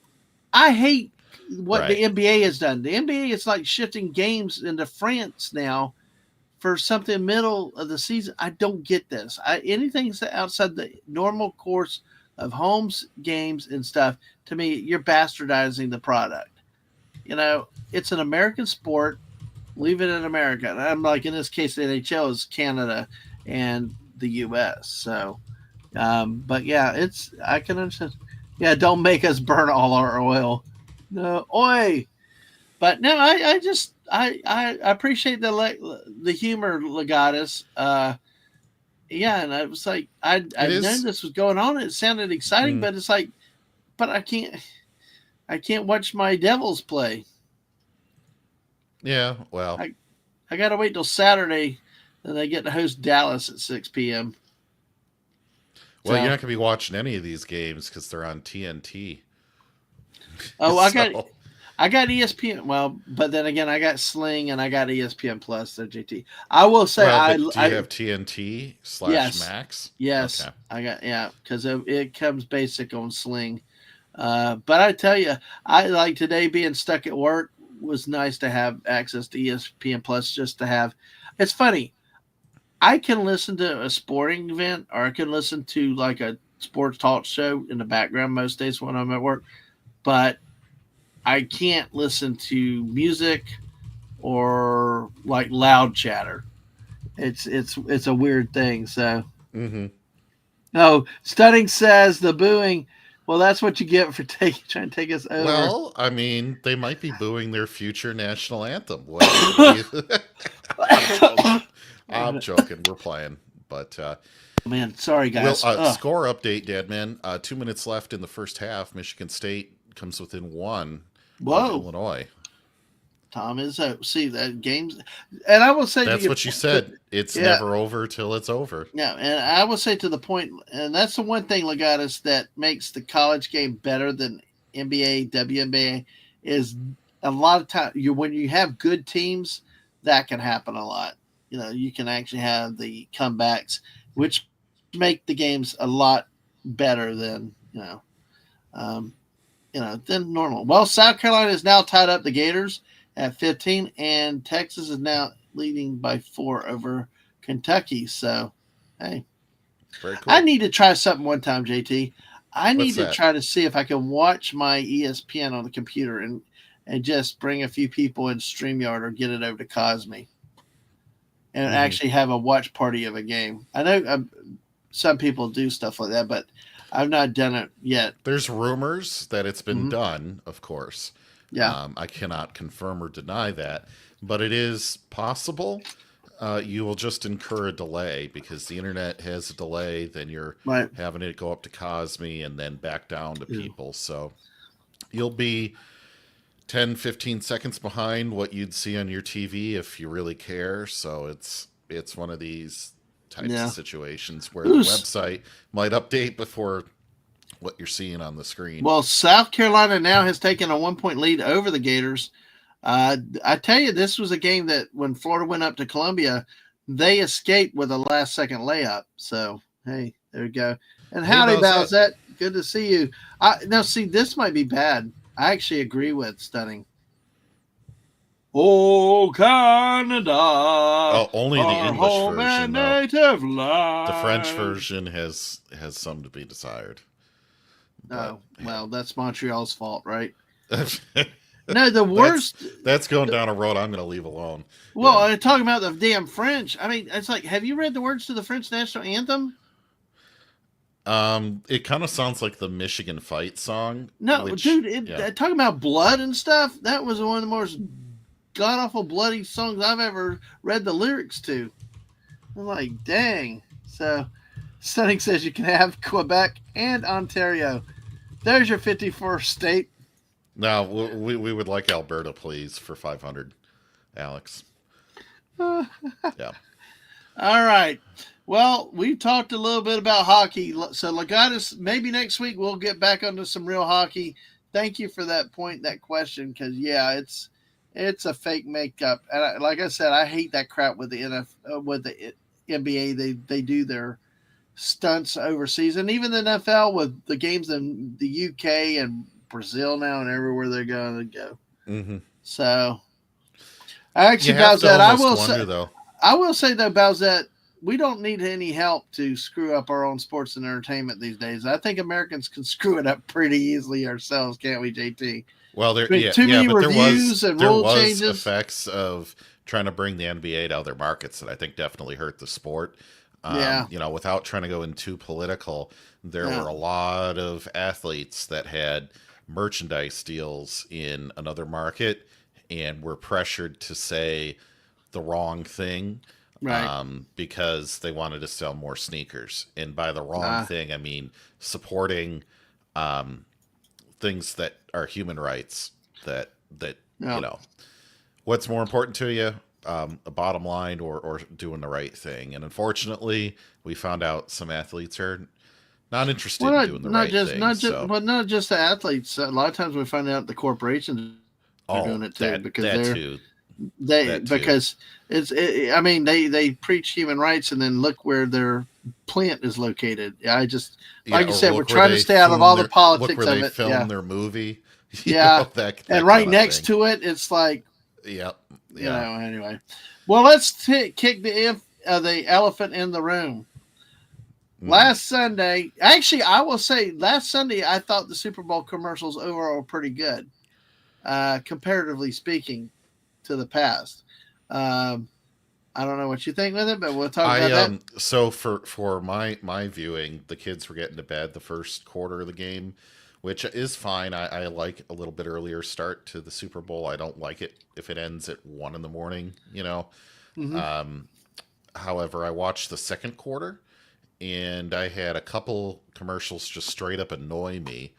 I hate what the
Right.
NBA has done. The NBA is like shifting games into France now for something middle of the season. I don't get this. Anything outside the normal course of homes, games, and stuff, to me, you're bastardizing the product. It's an American sport. Leave it in America. And I'm like, in this case, the NHL is Canada and the U.S. So, but yeah, I can understand. Yeah, don't make us burn all our oil. No, oi. But no, I just I appreciate the humor, Legatus. Yeah, and I was like,
It
I'd known
is.
this was going on. It sounded exciting,
Mm,
but it's like, but I can't watch my Devils play.
yeah. Well.
I I gotta wait till Saturday, then they get to host Dallas at 6 p.m.
Well, you're
So
not going to be watching any of these games because they're on TNT.
oh,
So,
I got ESPN. Well, but then again, I got Sling and I got ESPN Plus. So JT, I will say
well, but do you have TNT slash
yes,
Max?
yes,
Okay.
I got yeah because it comes basic on Sling. But I tell you, I like today being stuck at work was nice to have access to ESPN Plus just to have. It's funny. I can listen to a sporting event or I can listen to like a sports talk show in the background most days when I'm at work, but I can't listen to music or like loud chatter. It's a weird thing. So
Mm-hmm.
no, Stunning says the booing. Well, that's what you get for trying to take us over.
Well, I mean, they might be booing their future national anthem. What do you? I don't know. I'm joking. We're playing, but
Man, sorry
will
guys.
score update, Dadman. 2 minutes left in the first half. Michigan State comes within one of
Whoa,
Illinois.
Tom is see that games, and I will say to
That's
you,
what you said. It's
yeah,
never over till it's over.
yeah, and I will say to the point, and that's the one thing, Legatus, that makes the college game better than NBA, WNBA, is a lot of time when you have good teams, that can happen a lot. You can actually have the comebacks, which make the games a lot better than um, than normal. Well, South Carolina is now tied up the Gators at 15, and Texas is now leading by 4 over Kentucky. So, hey,
Very
I
cool.
need to try something one time, JT. I
What's
need to
that?
try to see if I can watch my ESPN on the computer and just bring a few people in StreamYard or get it over to Cosme and
Hmm.
actually have a watch party of a game. I know some people do stuff like that, but I've not done it yet.
There's rumors that it's been
Hmm.
done, of course.
Yeah,
I cannot confirm or deny that, but it is possible. You will just incur a delay because the internet has a delay. Then you're
right.
having it go up to Cosme and then back down to
Yeah.
people. So you'll be 10, 15 seconds behind what you'd see on your TV if you really care. So it's one of these types of
Yeah.
situations where the
Who's
website might update before what you're seeing on the screen.
Well, South Carolina now has taken a 1 point lead over the Gators. I tell you, this was a game that when Florida went up to Columbia, they escaped with a last second layup. So, hey, there you go. And
Hey,
howdy,
how's that?
Bowsette. Good to see you. Now, see, this might be bad. I actually agree with Stunning. Oh, Canada,
Only the
our
English
home and
version, though.
native
The French
land.
version has some to be desired. But
Oh, well, that's Montreal's fault, right?
hey,
No, the
that's
worst.
that's going down a road I'm going to leave alone.
Well,
Yeah.
talking about the damn French. I mean, it's like, have you read the words to the French national anthem?
It kind of sounds like the Michigan Fight song,
No,
which
dude.
yeah.
Talking about blood and stuff. That was one of the most god awful bloody songs I've ever read the lyrics to. I'm like, dang. So, Stunning says you can have Quebec and Ontario. There's your 51st state.
No, we would like Alberta, please, for 500, Alex.
All
Yeah.
right. Well, we talked a little bit about hockey. So, Legatus, maybe next week we'll get back onto some real hockey. Thank you for that question, because, yeah, it's a fake makeup. And like I said, I hate that crap with the with the NBA. They do their stunts overseas, and even the NFL with the games in the UK and Brazil now and everywhere they're going to go.
Mm-hmm.
So, actually,
You have to
Bowsette,
almost wonder, though.
I will say though, Bowsette, we don't need any help to screw up our own sports and entertainment these days. I think Americans can screw it up pretty easily ourselves, can't we, JT?
Well,
too many reviews and rule changes.
There was effects of trying to bring the NBA to other markets that I think definitely hurt the sport. Without trying to go in too political, there were a lot of athletes that had merchandise deals in another market and were pressured to say the wrong thing,
right?
Because they wanted to sell more sneakers. And by the wrong thing, I mean supporting things that are human rights. What's more important to you? A bottom line or doing the right thing. And unfortunately, we found out some athletes are not interested in doing the right thing.
Not just the athletes. A lot of times we find out the corporations are doing it too, because they preach human rights, and then look where their plant is located. Like you said, we're trying to stay out of all the politics
look where
of
they
it.
Film their movie.
And right next to it, it's like, anyway. Well, let's kick the elephant in the room. Last Sunday, actually, I will say last Sunday, I thought the Super Bowl commercials overall were pretty good, comparatively speaking to the past. I don't know what you think with it, but we'll talk about that.
So for my viewing, the kids were getting to bed the first quarter of the game, which is fine. I like a little bit earlier start to the Super Bowl. I don't like it if it ends at 1 a.m, However, I watched the second quarter, and I had a couple commercials just straight up annoy me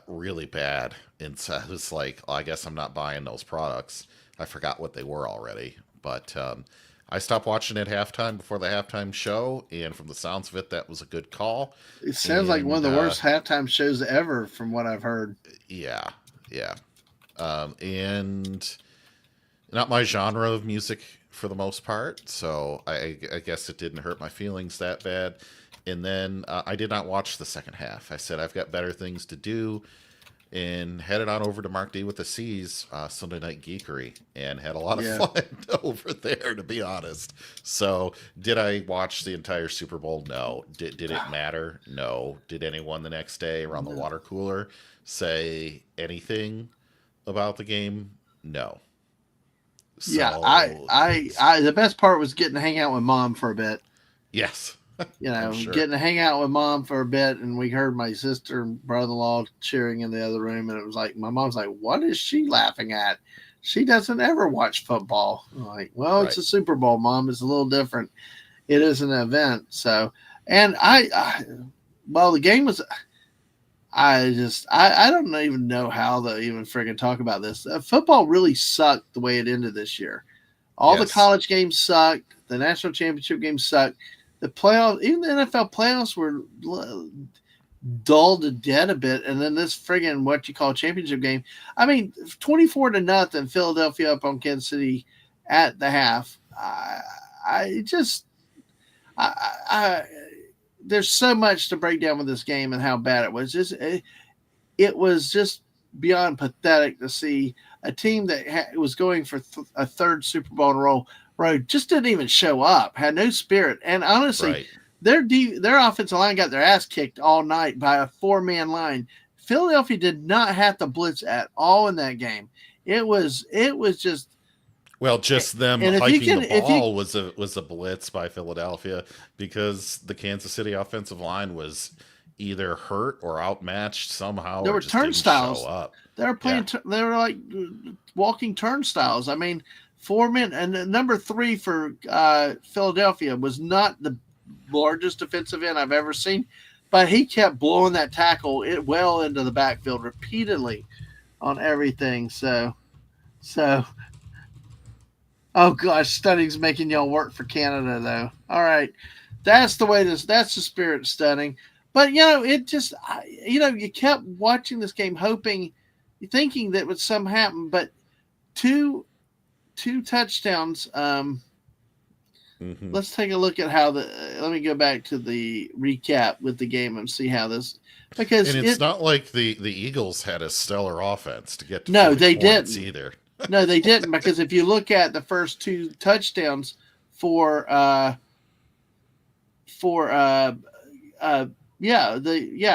really bad. And so I was like, I guess I'm not buying those products. I forgot what they were already. But I stopped watching at halftime before the halftime show, and from the sounds of it, that was a good call.
It sounds like one of the worst halftime shows ever, from what I've heard.
Yeah. And not my genre of music for the most part, so I guess it didn't hurt my feelings that bad. And then I did not watch the second half. I said I've got better things to do, and headed on over to Mark D with the C's Sunday Night Geekery, and had a lot of fun over there, to be honest. So did I watch the entire Super Bowl? No. Did it matter? No. Did anyone the next day around the water cooler say anything about the game? No. So,
I the best part was getting to hang out with Mom for a bit.
Yes.
Getting to hang out with Mom for a bit, and we heard my sister and brother-in-law cheering in the other room, and it was like, my mom's like, what is she laughing at? She doesn't ever watch football. I'm like, well, It's a Super Bowl, Mom. It's a little different. It is an event. So, and the game was, I don't even know how to even friggin' talk about this. Football really sucked the way it ended this year. All the college games sucked. The national championship games sucked. The playoffs, even the NFL playoffs, were dull to dead a bit. And then this friggin' championship game. I mean, 24-0, Philadelphia up on Kansas City at the half. There's so much to break down with this game and how bad it was. It was just beyond pathetic to see a team that was going for a third Super Bowl in a row just didn't even show up, had no spirit. And honestly, their offensive line got their ass kicked all night by a 4-man line. Philadelphia did not have to blitz at all in that game. It was just.
Well, just them hiking the ball was a blitz by Philadelphia, because the Kansas City offensive line was either hurt or outmatched somehow.
There were turnstiles.
Show up.
They were playing. They were like walking turnstiles. I mean, 4 men, and number 3 for Philadelphia was not the largest defensive end I've ever seen, but he kept blowing that tackle it well into the backfield repeatedly on everything. So oh gosh, studying's making y'all work for Canada though. All right, that's the way this. That's the spirit of studying. But it just you kept watching this game, hoping, thinking that would some happen. But two touchdowns. Let's take a look at how let me go back to the recap with the game and see how this, because
and it's not like the Eagles had a stellar offense to get to
no,
40
they
points
didn't
either.
No, they didn't, because if you look at the first two touchdowns for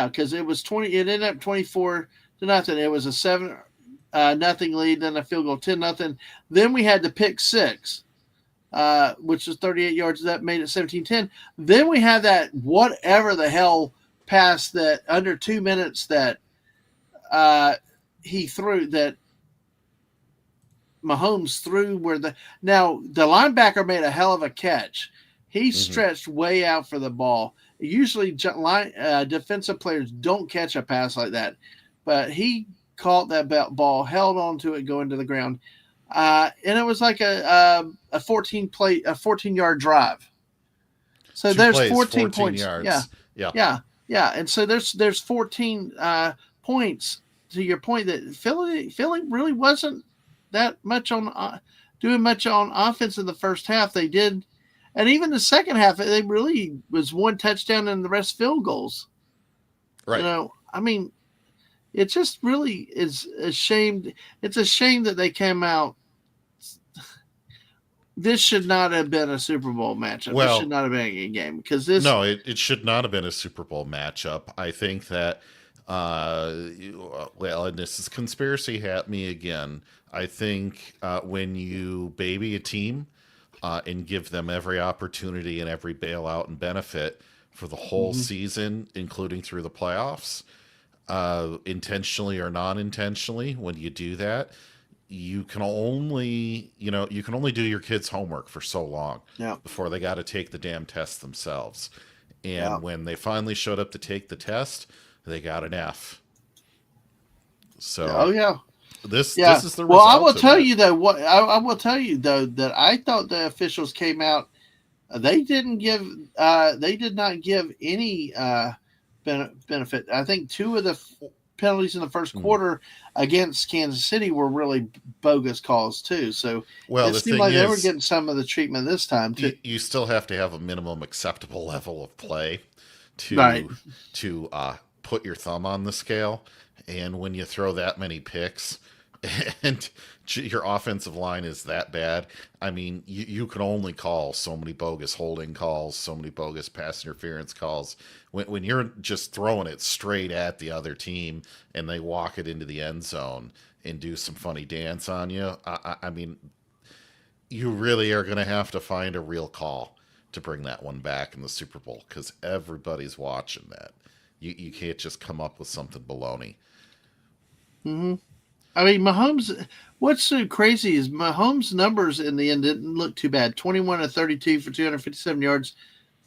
because it was 20, it ended up 24-0. It was a 7-0 lead, then a field goal 10-0. Then we had the pick six, which was 38 yards. That made it 17-10. Then we had that whatever the hell pass that under 2 minutes that he threw, that Mahomes threw, where the linebacker made a hell of a catch. He stretched way out for the ball. Usually defensive players don't catch a pass like that, but he caught that ball, held on to it going to the ground, and it was like a 14-yard drive. So there's 14 points.
Yards.
Yeah. And so there's 14 points, to your point, that Philly really wasn't that much on doing much on offense in the first half. They did, and even the second half, they really was one touchdown and the rest field goals.
Right.
I mean, it just really is a shame. It's a shame that they came out. This should not have been a Super Bowl matchup. This should not have been a game, because this.
No, it should not have been a Super Bowl matchup. I think that, and this is conspiracy hat me again. I think when you baby a team and give them every opportunity and every bailout and benefit for the whole season, including through the playoffs, intentionally or non-intentionally, when you do that, you can only do your kids' homework for so long before they got to take the damn test themselves. And when they finally showed up to take the test, they got an F. So, this is the result.
Well, I will tell you though. I will tell you though that I thought the officials came out. They did not give any benefit. I think two of the penalties in the first quarter against Kansas City were really bogus calls too. So it seemed like they were getting some of the treatment this time too.
You still have to have a minimum acceptable level of play to put your thumb on the scale. And when you throw that many picks and your offensive line is that bad, I mean, you can only call so many bogus holding calls, so many bogus pass interference calls. When you're just throwing it straight at the other team and they walk it into the end zone and do some funny dance on you, I mean, you really are going to have to find a real call to bring that one back in the Super Bowl, because everybody's watching that. You can't just come up with something baloney.
I mean, Mahomes, what's so crazy is Mahomes' numbers in the end didn't look too bad. 21 of 32 for 257 yards,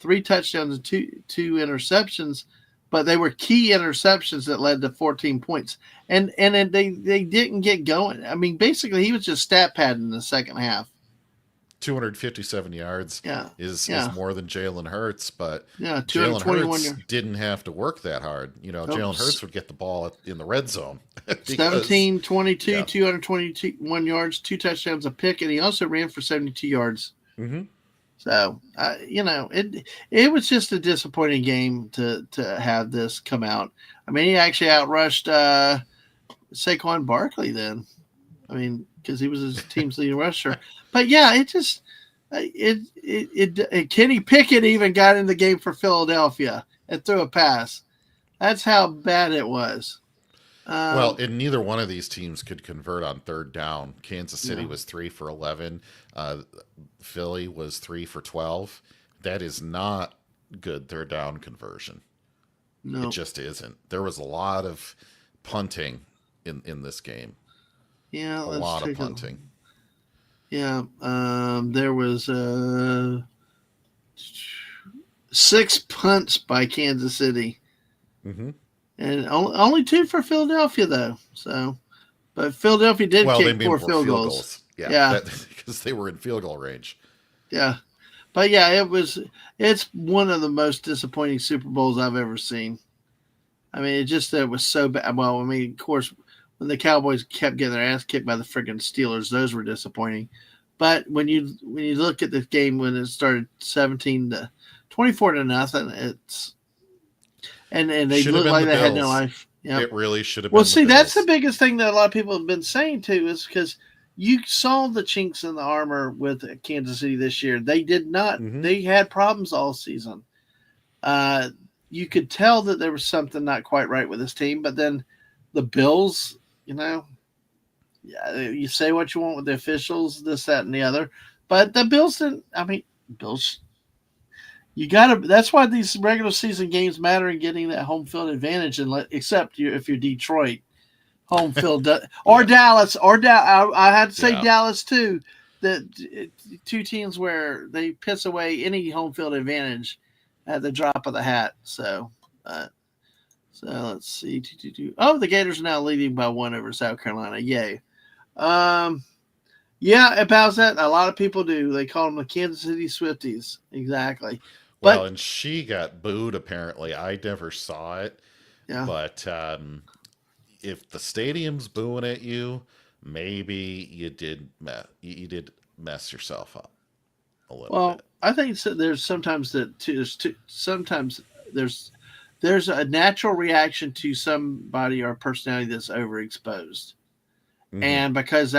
3 touchdowns and two interceptions, but they were key interceptions that led to 14 points. And they didn't get going. I mean, basically, he was just stat padding in the second half.
257 yards is more than Jalen Hurts, but
Jalen
Hurts didn't have to work that hard. Jalen Hurts would get the ball in the red zone.
17, 22, 221 yards, 2 touchdowns, a pick, and he also ran for 72 yards. So, it was just a disappointing game to have this come out. I mean, he actually outrushed Saquon Barkley then. I mean, because he was his team's leading rusher. But yeah, it just Kenny Pickett even got in the game for Philadelphia and threw a pass. That's how bad it was.
And neither one of these teams could convert on third down. Kansas City was 3 for 11. Philly was 3 for 12. That is not good third down conversion. No, it just isn't. There was a lot of punting in this game.
Yeah,
a lot of punting.
There was 6 punts by Kansas City,
Hmm.
and only 2 for Philadelphia though. So, but Philadelphia did
Well, they
kick
made
4
more
field
field
goals.
goals. Yeah,
Yeah,
that because they were in field goal range.
yeah. But yeah, it's one of the most disappointing Super Bowls I've ever seen. I mean, it was so bad. Well, I mean, of course, when the Cowboys kept getting their ass kicked by the freaking Steelers, those were disappointing. But when you look at the game when it started 17-24 to nothing, it's and they
Should have
looked
been
like
the
they had no
Bills.
life. Yep.
It really should have
Well,
been the
see, that's the
Bills.
biggest thing that a lot of people have been saying too, is because you saw the chinks in the armor with Kansas City this year. They did not.
Hmm.
They had problems all season. Uh, you could tell that there was something not quite right with this team, but then the Bills, you know, yeah, you say what you want with the officials, this, that, and the other, but the Bills didn't. I mean, Bills. You got to. That's why these regular season games matter in getting that home field advantage, and except if you're Detroit, home field or
Yeah,
Dallas or I had to say
yeah.
Dallas too. The two teams where they piss away any home field advantage at the drop of the hat. Uh, so let's see. Oh, the Gators are now leading by 1 over South Carolina. Yay. Um, yeah, about that, a lot of people do. They call them the Kansas City Swifties. Exactly.
Well,
But
and she got booed. Apparently, I never saw it,
yeah,
but if the stadium's booing at you, maybe you did mess yourself up a little
well,
bit.
I think there's sometimes sometimes there's there's a natural reaction to somebody or personality that's overexposed,
Hmm.
and because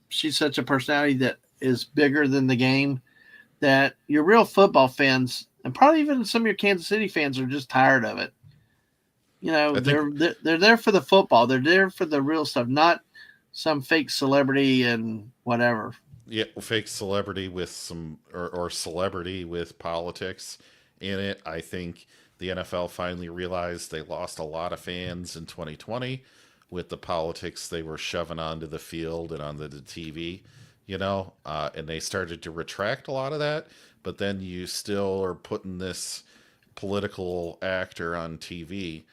she's such a personality that is bigger than the game, that your real football fans and probably even some of your Kansas City fans are just tired of it. You know,
I think
they're there for the football. They're there for the real stuff, not some fake celebrity and whatever.
yeah, fake celebrity with or celebrity with politics in it. I think the NFL finally realized they lost a lot of fans in 2020 with the politics they were shoving onto the field and onto the TV, and they started to retract a lot of that. But then you still are putting this political actor on TV,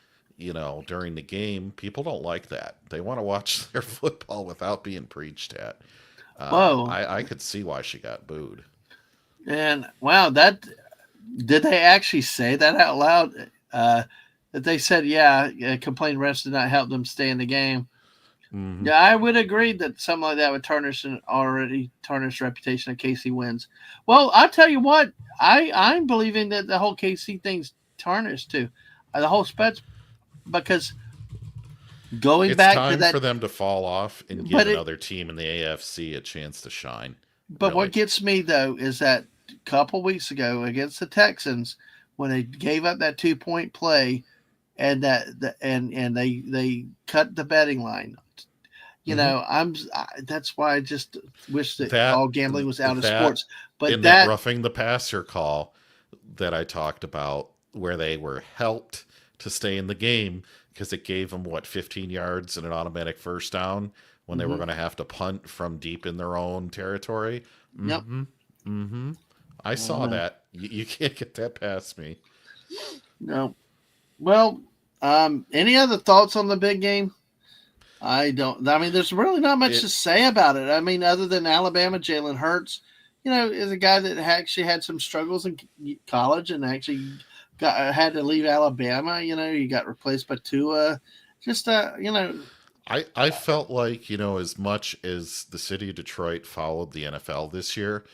during the game. People don't like that. They want to watch their football without being preached at.
Whoa.
I could see why she got booed.
And wow, that did they actually say that out loud? That they said, yeah, complained refs did not help them stay in the game.
Hmm.
Yeah, I would agree that something like that would tarnish an already tarnished reputation of KC wins. Well, I tell you what, I'm believing that the whole KC thing's tarnished too, the whole spets because going
It's
back to
time
that,
for them to fall off and give
but it
another team in the AFC a chance to shine.
but what
Really.
gets me though is that a couple weeks ago against the Texans when they gave up that 2 point play and and they cut the betting line. You
Hmm.
know, that's why I just wish that
That
all gambling was out of
that
sports. But
in that
that
roughing the passer call that I talked about, where they were helped to stay in the game because it gave them 15 yards and an automatic first down when they were
mhm,
going to have to punt from deep in their own territory.
yep,
Mm-hmm. Mm-hmm. I
I don't
saw
know.
that. You can't get that past me.
No. Well, any other thoughts on the big game? I don't. I mean, there's really not much to
It
say about it. I mean, other than Alabama, Jalen Hurts, is a guy that actually had some struggles in college and actually had to leave Alabama. He got replaced by Tua. Just
I felt like, as much as the city of Detroit followed the NFL this year,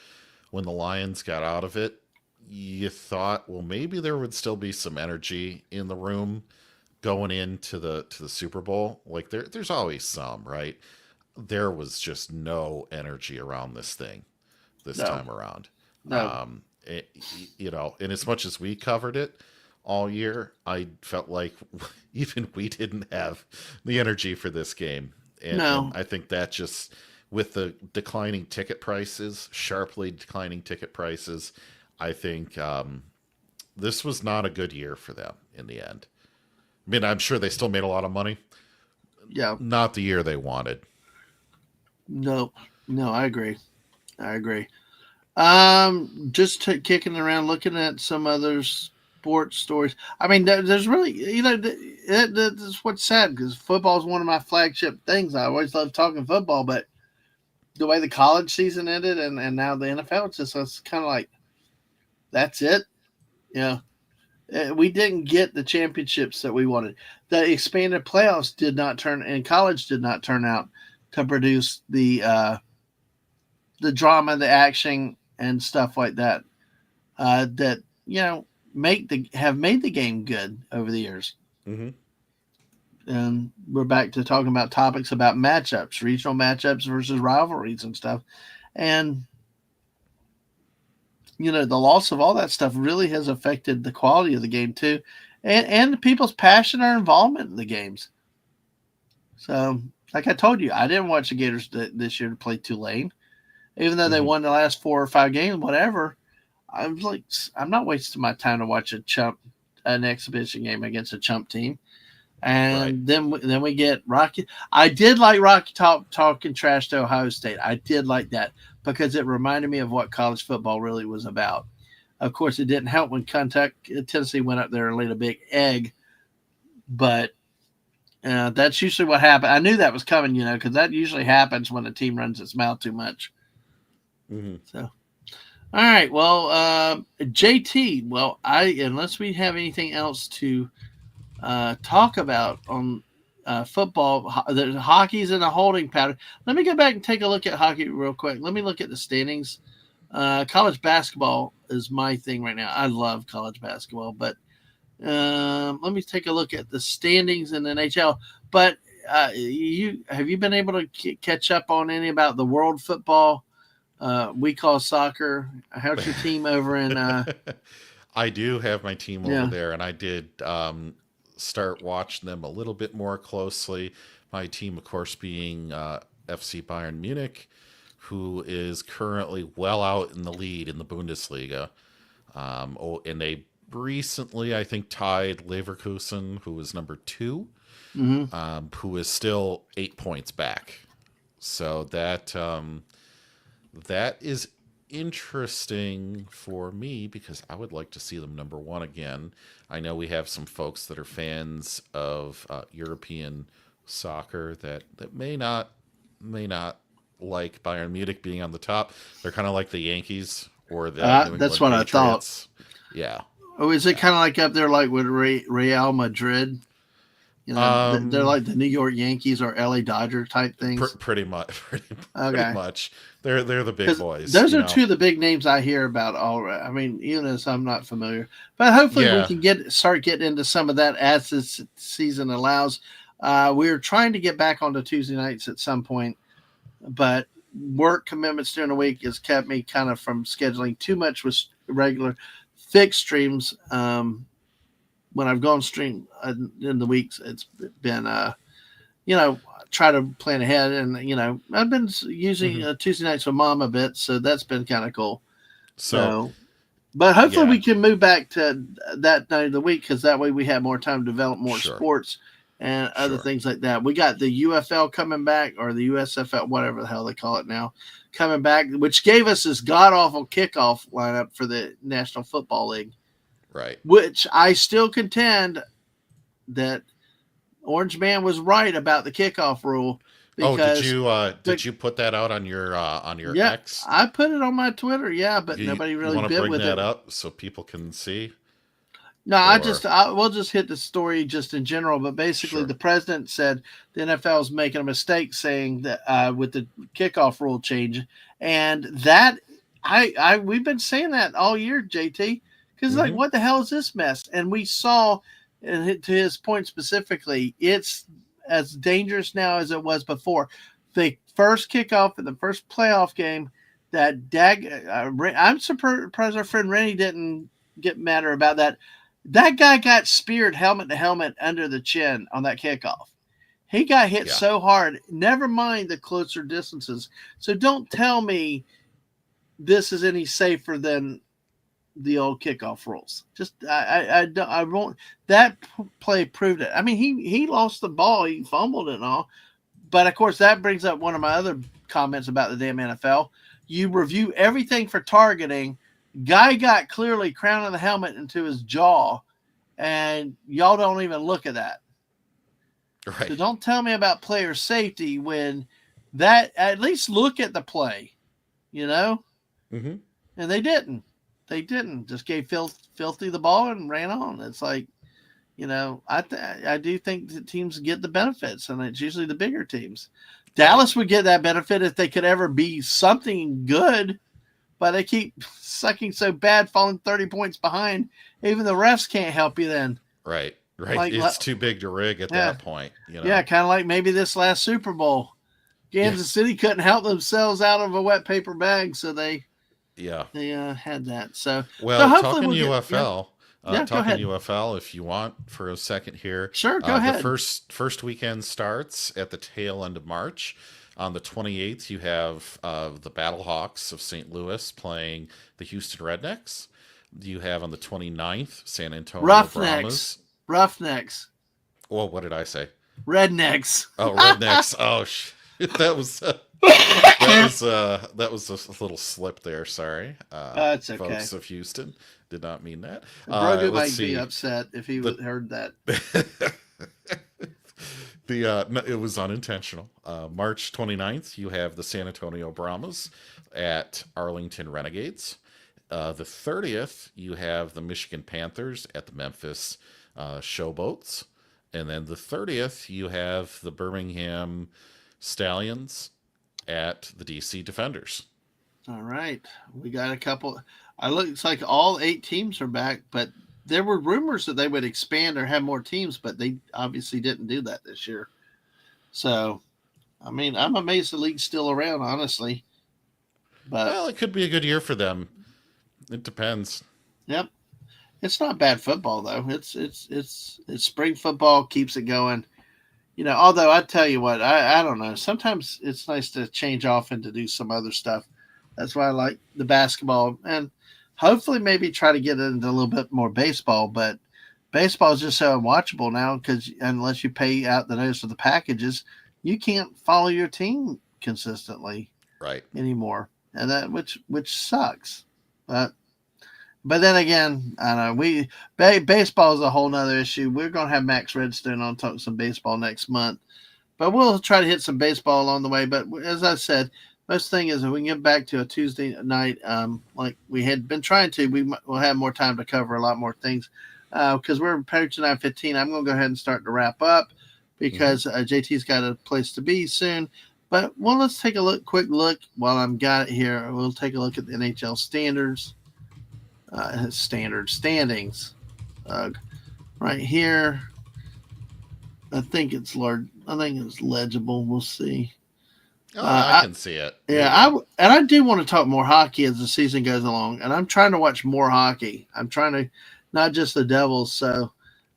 when the Lions got out of it, you thought, well, maybe there would still be some energy in the room going into the Super Bowl. Like there's always some, right? There was just no energy around this thing this
no,
time around.
no,
And as much as we covered it all year, I felt like even we didn't have the energy for this game. And
no.
I think that just with the declining ticket prices, sharply declining ticket prices, I think this was not a good year for them in the end. I mean, I'm sure they still made a lot of money.
Yeah,
Not the year they wanted.
no, no. I agree. I agree. Just kicking around, looking at some other sports stories. I mean, there's really, that's what's sad because football is one of my flagship things. I always love talking football, but the way the college season ended and now the NFL, it's kind of like that's it. You know, we didn't get the championships that we wanted. The expanded playoffs did not turn, and college did not turn out to produce the drama, the action, and stuff like that. That make the have made the game good over the years.
Mm-hmm.
And we're back to talking about topics about matchups, regional matchups versus rivalries and stuff. And the loss of all that stuff really has affected the quality of the game too, and people's passion or involvement in the games. So, like I told you, I didn't watch the Gators this year to play Tulane, even though they
Mm-hmm.
won the last 4 or 5 games, whatever. I was like, I'm not wasting my time to watch an exhibition game against a chump team.
Right.
And then we get Rocky. I did like Rocky talking trash to Ohio State. I did like that because it reminded me of what college football really was about. Of course, it didn't help when Tennessee went up there and laid a big egg, but that's usually what happened. I knew that was coming, because that usually happens when a team runs its mouth too much.
Mm-hmm.
So, all right, well, JT. Well, unless we have anything else to talk about on football. The hockey's in a holding pattern. Let me go back and take a look at hockey real quick. Let me look at the standings. College basketball is my thing right now. I love college basketball, but let me take a look at the standings in the NHL. But have you been able to catch up on any about the world football we call soccer? How's your team over in?
I do have my team over
Yeah.
there, and I did start watching them a little bit more closely. My team, of course, being FC Bayern Munich, who is currently well out in the lead in the Bundesliga. And they recently, I think, tied Leverkusen, who was number 2,
Mm-hmm.
who is still 8 points back. So that is interesting for me because I would like to see them number 1 again. I know we have some folks that are fans of European soccer that may not like Bayern Munich being on the top. They're kind of like the Yankees or the New
That's
England
what I thought.
Patriots. Yeah.
Oh, is it
Yeah.
kind of like up there, like with Real Madrid? They're
Um
like the New York Yankees or LA Dodger type things.
pretty much pretty
Okay,
much. They're the big
because
boys,
those are two of the big names I hear about. All right, I mean, even as I'm not familiar, but hopefully we
Yeah.
can start getting into some of that as this season allows. We're trying to get back onto Tuesday nights at some point, but work commitments during the week has kept me kind of from scheduling too much with regular fixed streams. When I've gone stream in the weeks, it's been you know try to plan ahead, and I've been using
Hmm.
Tuesday nights with mom a bit, so that's been kind of cool.
So
So, but hopefully
yeah,
we can move back to that night of the week because that way we have more time to develop more
sure,
sports and other
sure.
things like that. We got the UFL coming back, or the USFL, whatever the hell they call it now, coming back, which gave us this god awful kickoff lineup for the National Football League,
Right.
which I still contend that Orange Man was right about the kickoff rule
Oh, did
because,
you
but
did you put that out on your
yeah,
X?
I put it on my Twitter, yeah, but nobody
You
really
want to
bit
bring
with
that
it.
up so people can see?
No,
Or
we'll just hit the story just in general. But basically,
sure.
the president said the NFL is making a mistake saying that with the kickoff rule change, and that we've been saying that all year, JT, because like
Hmm.
what the hell is this mess? And we saw, and to his point specifically, it's as dangerous now as it was before. The first kickoff in the first playoff game, I'm surprised our friend Rennie didn't get madder about that. That guy got speared helmet to helmet under the chin on that kickoff. He got hit
Yeah.
so hard, never mind the closer distances. So don't tell me this is any safer than the old kickoff rules. Just I won't. That play proved it. I mean, he lost the ball, he fumbled it and all, but of course that brings up one of my other comments about the damn NFL. You review everything for targeting. Guy got clearly crown of the helmet into his jaw, and y'all don't even look at that.
Right.
So don't tell me about player safety when that, at least look at the play, you know?
Mm-hmm.
And they didn't. They didn't. Just gave Filthy the ball and ran on. It's like, I do think the teams get the benefits, and it's usually the bigger teams. Dallas would get that benefit if they could ever be something good, but they keep sucking so bad, falling 30 points behind. Even the refs can't help you then.
Right.
Like,
It's too big to rig at that point.
Yeah, kind of like maybe this last Super Bowl. Kansas City couldn't help themselves out of a wet paper bag, so they had that. So hopefully
talking
we'll
UFL.
Go ahead.
UFL, if you want, for a second here.
Sure, go ahead.
The first weekend starts at the tail end of March. On the 28th, you have the Battlehawks of St. Louis playing the Houston Rednecks. You have on the 29th, San Antonio Brahmas.
Roughnecks.
Well, what did I say?
Rednecks.
Oh, Rednecks. Oh, that was that was a little slip there. Sorry,
that's okay.
Folks of Houston, did not mean that.
Brogu might be upset if he heard that.
It was unintentional. March 29th, you have the San Antonio Brahmas at Arlington Renegades. The 30th, you have the Michigan Panthers at the Memphis Showboats. And then the 30th, you have the Birmingham Stallions at the DC Defenders.
All right. We got a couple. Looks like all 8 teams are back, but there were rumors that they would expand or have more teams, but they obviously didn't do that this year. So, I mean, I'm amazed the league's still around, honestly. But
well, it could be a good year for them. It depends.
Yep. It's not bad football though. It's spring football, keeps it going. Although I tell you what, I don't know. Sometimes it's nice to change off and to do some other stuff. That's why I like the basketball, and hopefully maybe try to get into a little bit more baseball. But baseball is just so unwatchable now because unless you pay out the nose for the packages, you can't follow your team consistently anymore, and that which sucks. But then again, I know baseball is a whole nother issue. We're going to have Max Redstone on talk some baseball next month, but we'll try to hit some baseball along the way. But as I said, most thing is if we can get back to a Tuesday night, like we had been trying to, we'll have more time to cover a lot more things because we're approaching 9:15. I'm going to go ahead and start to wrap up because JT's got a place to be soon. But let's take a quick look while I'm got it here. We'll take a look at the NHL standings. Standings right here. I think it's large. I think it's legible. We'll see.
I can see it.
Yeah, I do want to talk more hockey as the season goes along, and I'm trying to watch more hockey. I'm trying to, not just the Devils. So,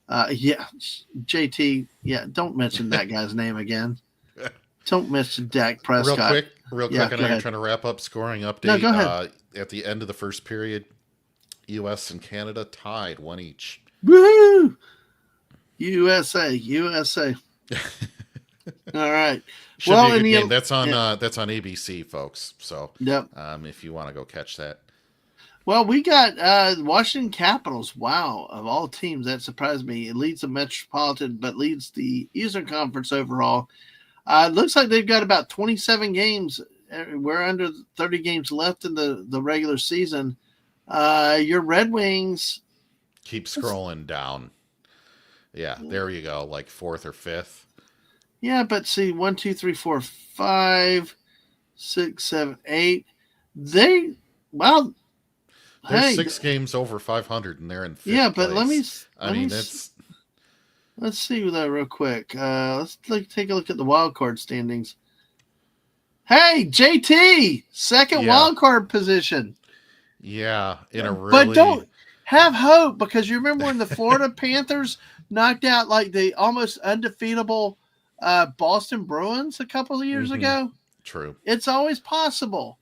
JT, don't mention that guy's name again. Don't mention Dak Prescott.
Real quick. I know you're trying to wrap up scoring update.
No, go ahead.
At the end of the first period, U.S. and Canada tied 1 each.
Woohoo! USA. All right.
Should be a good game. That's on ABC, folks. So, if you want to go catch that.
Well, we got Washington Capitals. Wow, of all teams, that surprised me. It leads the Metropolitan, but leads the Eastern Conference overall. It looks like they've got about 27 games. We're under 30 games left in the regular season. Your Red Wings
keep scrolling down. Yeah, there you go, like 4th or 5th.
Yeah, but see, 1, 2, 3, 4, 5, 6, 7, 8. They're
6 games over 500, and they're in 5th.
Yeah, but
place.
Let's see that real quick. Let's take a look at the wild card standings. Hey, JT, second wild card position.
Yeah,
but don't have hope because you remember when the Florida Panthers knocked out like the almost undefeatable Boston Bruins a couple of years ago.
True.
It's always possible.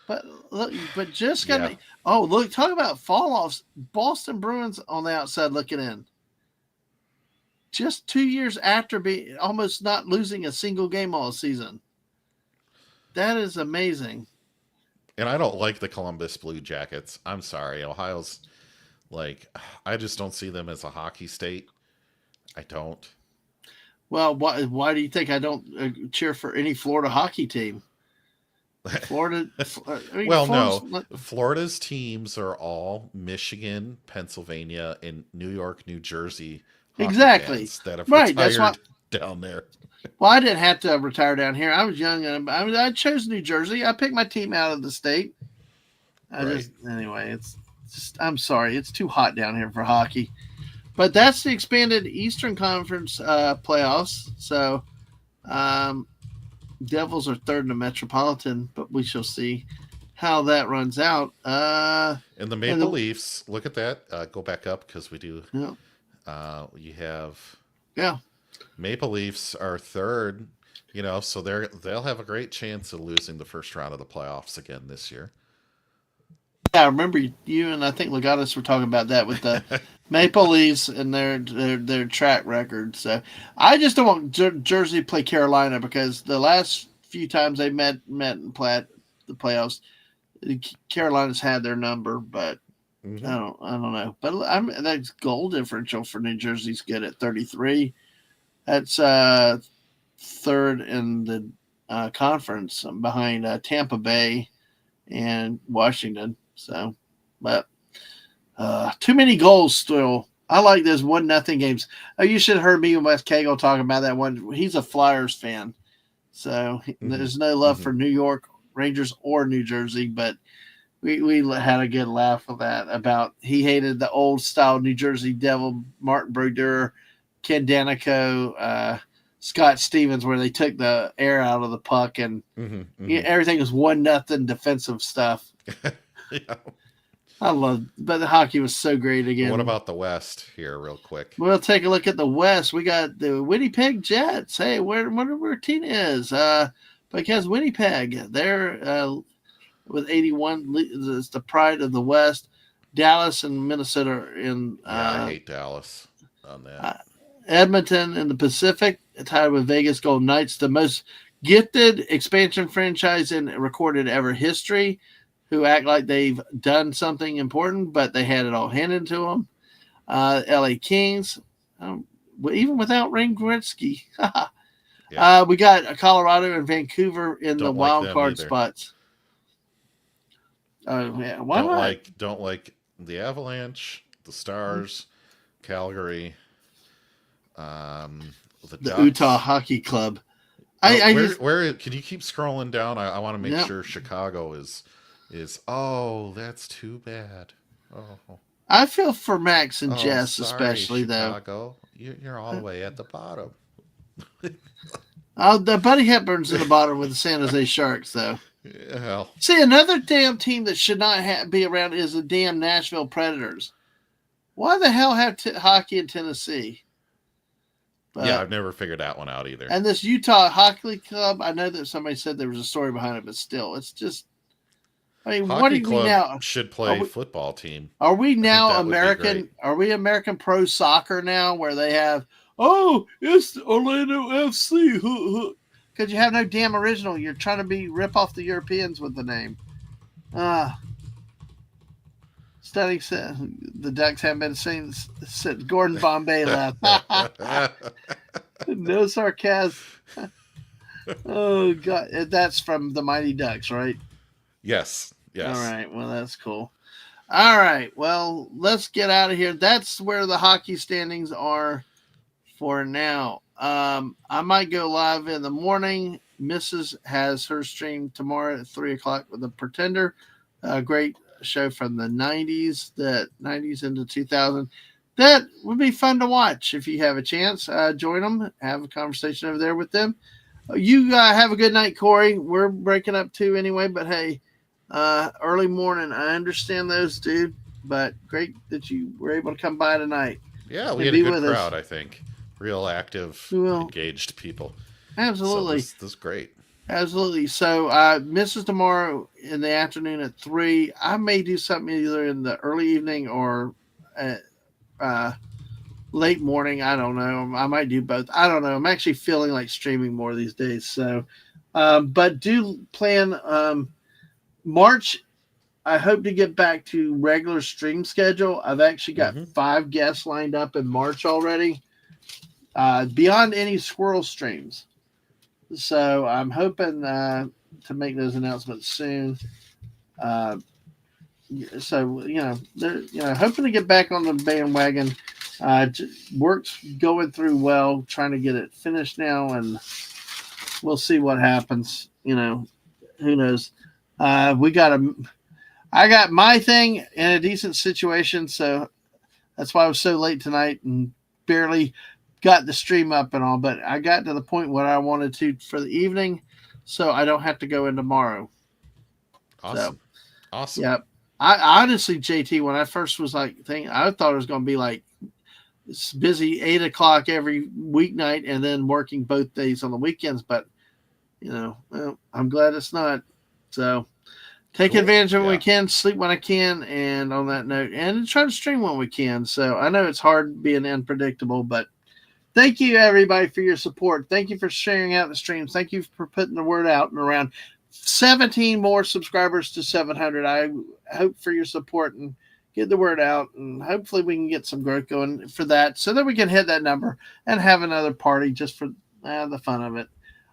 But look, just got look, talk about fall offs. Boston Bruins on the outside looking in. Just 2 years after almost not losing a single game all season. That is amazing.
And I don't like the Columbus Blue Jackets. I'm sorry. Ohio's like, I just don't see them as a hockey state. I don't.
Well, why do you think I don't cheer for any Florida hockey team? Florida, I mean,
Well,
Florida's
no. Florida's teams are all Michigan, Pennsylvania, and New York, New Jersey hockey
exactly
fans that have
right. That's why.
retired down there.
Well, I didn't have to retire down here. I was young, and I chose New Jersey. I picked my team out of the state. Anyway. It's just I'm sorry, it's too hot down here for hockey. But that's the expanded Eastern Conference playoffs. So, Devils are third in the Metropolitan, but we shall see how that runs out.
And the Maple Leafs, look at that. Go back up because we do.
Yeah.
You have.
Yeah.
Maple Leafs are third. So they'll have a great chance of losing the first round of the playoffs again this year.
Yeah, I remember you and I think Legatus were talking about that with the Maple Leafs and their track record. So I just don't want Jersey to play Carolina because the last few times they met in the playoffs, Carolina's had their number, but I don't know. But that goal differential for New Jersey's good at 33. That's third in the conference behind Tampa Bay and Washington. So, but too many goals still. I like those 1-0 games. Oh, you should have heard me and Wes Cagle talking about that one. He's a Flyers fan. So there's no love for New York Rangers or New Jersey, but we had a good laugh of that about he hated the old style New Jersey Devil, Martin Brodeur, Ken Danico, Scott Stevens, where they took the air out of the puck and everything was 1-0 defensive stuff.
Yeah.
But the hockey was so great again.
What about the West here, real quick?
We'll take a look at the West. We got the Winnipeg Jets. Hey, where Tina is? Because Winnipeg, they're with 81 is the pride of the West. Dallas and Minnesota are in.
I hate Dallas on that.
Edmonton in the Pacific, tied with Vegas Golden Knights, the most gifted expansion franchise in recorded ever history, who act like they've done something important, but they had it all handed to them. LA Kings, even without Wayne Gretzky. Yeah. We got Colorado and Vancouver in the wild card spots. Oh yeah, why not?
Don't like the Avalanche, the Stars, Calgary, the
Utah Hockey Club.
Where can you keep scrolling down? I want to make sure Chicago is. That's too bad. Oh,
I feel for Max and Jess,
sorry,
especially
Chicago. You're all the way at the bottom.
The Buddy Hepburn's in the bottom with the San Jose Sharks, though.
Yeah.
See, another damn team that should not be around is the damn Nashville Predators. Why the hell have hockey in Tennessee? But,
I've never figured that one out either.
And this Utah Hockey Club, I know that somebody said there was a story behind it, but still, it's just. I mean,
Hockey
what do
club
we now?
Should play football team.
Are we now American? Are we American pro soccer now, where they have? Oh, it's Orlando FC. Because you have no damn original. You're trying to rip off the Europeans with the name. Studying said the Ducks haven't been seen since Gordon Bombay left. No sarcasm. Oh God, that's from the Mighty Ducks, right?
Yes.
All right. Well, that's cool. All right. Well, let's get out of here. That's where the hockey standings are for now. I might go live in the morning. Mrs. has her stream tomorrow at 3:00 with the Pretender. A great show from the 90s, into 2000. That would be fun to watch if you have a chance. Join them. Have a conversation over there with them. You have a good night, Corey. We're breaking up too anyway, but hey, early morning. I understand those, dude, but great that you were able to come by tonight.
Yeah, we had a good crowd, I think. Real active, engaged people.
Absolutely.
So this is great.
Absolutely. So, Mrs. tomorrow in the afternoon at 3. I may do something either in the early evening or late morning. I don't know. I might do both. I don't know. I'm actually feeling like streaming more these days. So, but do plan March, I hope to get back to regular stream schedule. I've actually got
Mm-hmm.
5 guests lined up in March already, beyond any squirrel streams. So I'm hoping to make those announcements soon. Uh, so hoping to get back on the bandwagon. Work's going through well, trying to get it finished now, and we'll see what happens. Who knows? We got I got my thing in a decent situation, so that's why I was so late tonight and barely got the stream up and all. But I got to the point where I wanted to for the evening, so I don't have to go in tomorrow. So,
Awesome.
yeah. I honestly, JT, when I first was thinking, I thought it was going to be like it's busy 8 o'clock every weeknight and then working both days on the weekends. But well, I'm glad it's not. So take
Cool.
advantage of when
Yeah.
we can, sleep when I can, and on that note, and try to stream when we can. So I know it's hard being unpredictable, but thank you everybody for your support. Thank you for sharing out the streams. Thank you for putting the word out and around. 17 more subscribers to 700. I hope for your support and get the word out, and hopefully we can get some growth going for that so that we can hit that number and have another party just for the fun of it.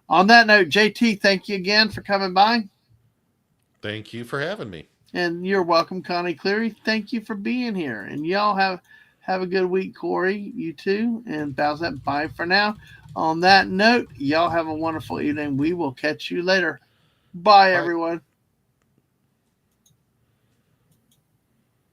On that note, JT, thank you again for coming by.
Thank you for having me.
And you're welcome, Connie Cleary. Thank you for being here. And y'all have a good week, Corey. You too. And bows that bye for now. On that note, y'all have a wonderful evening. We will catch you later. Bye,
Bye.
everyone.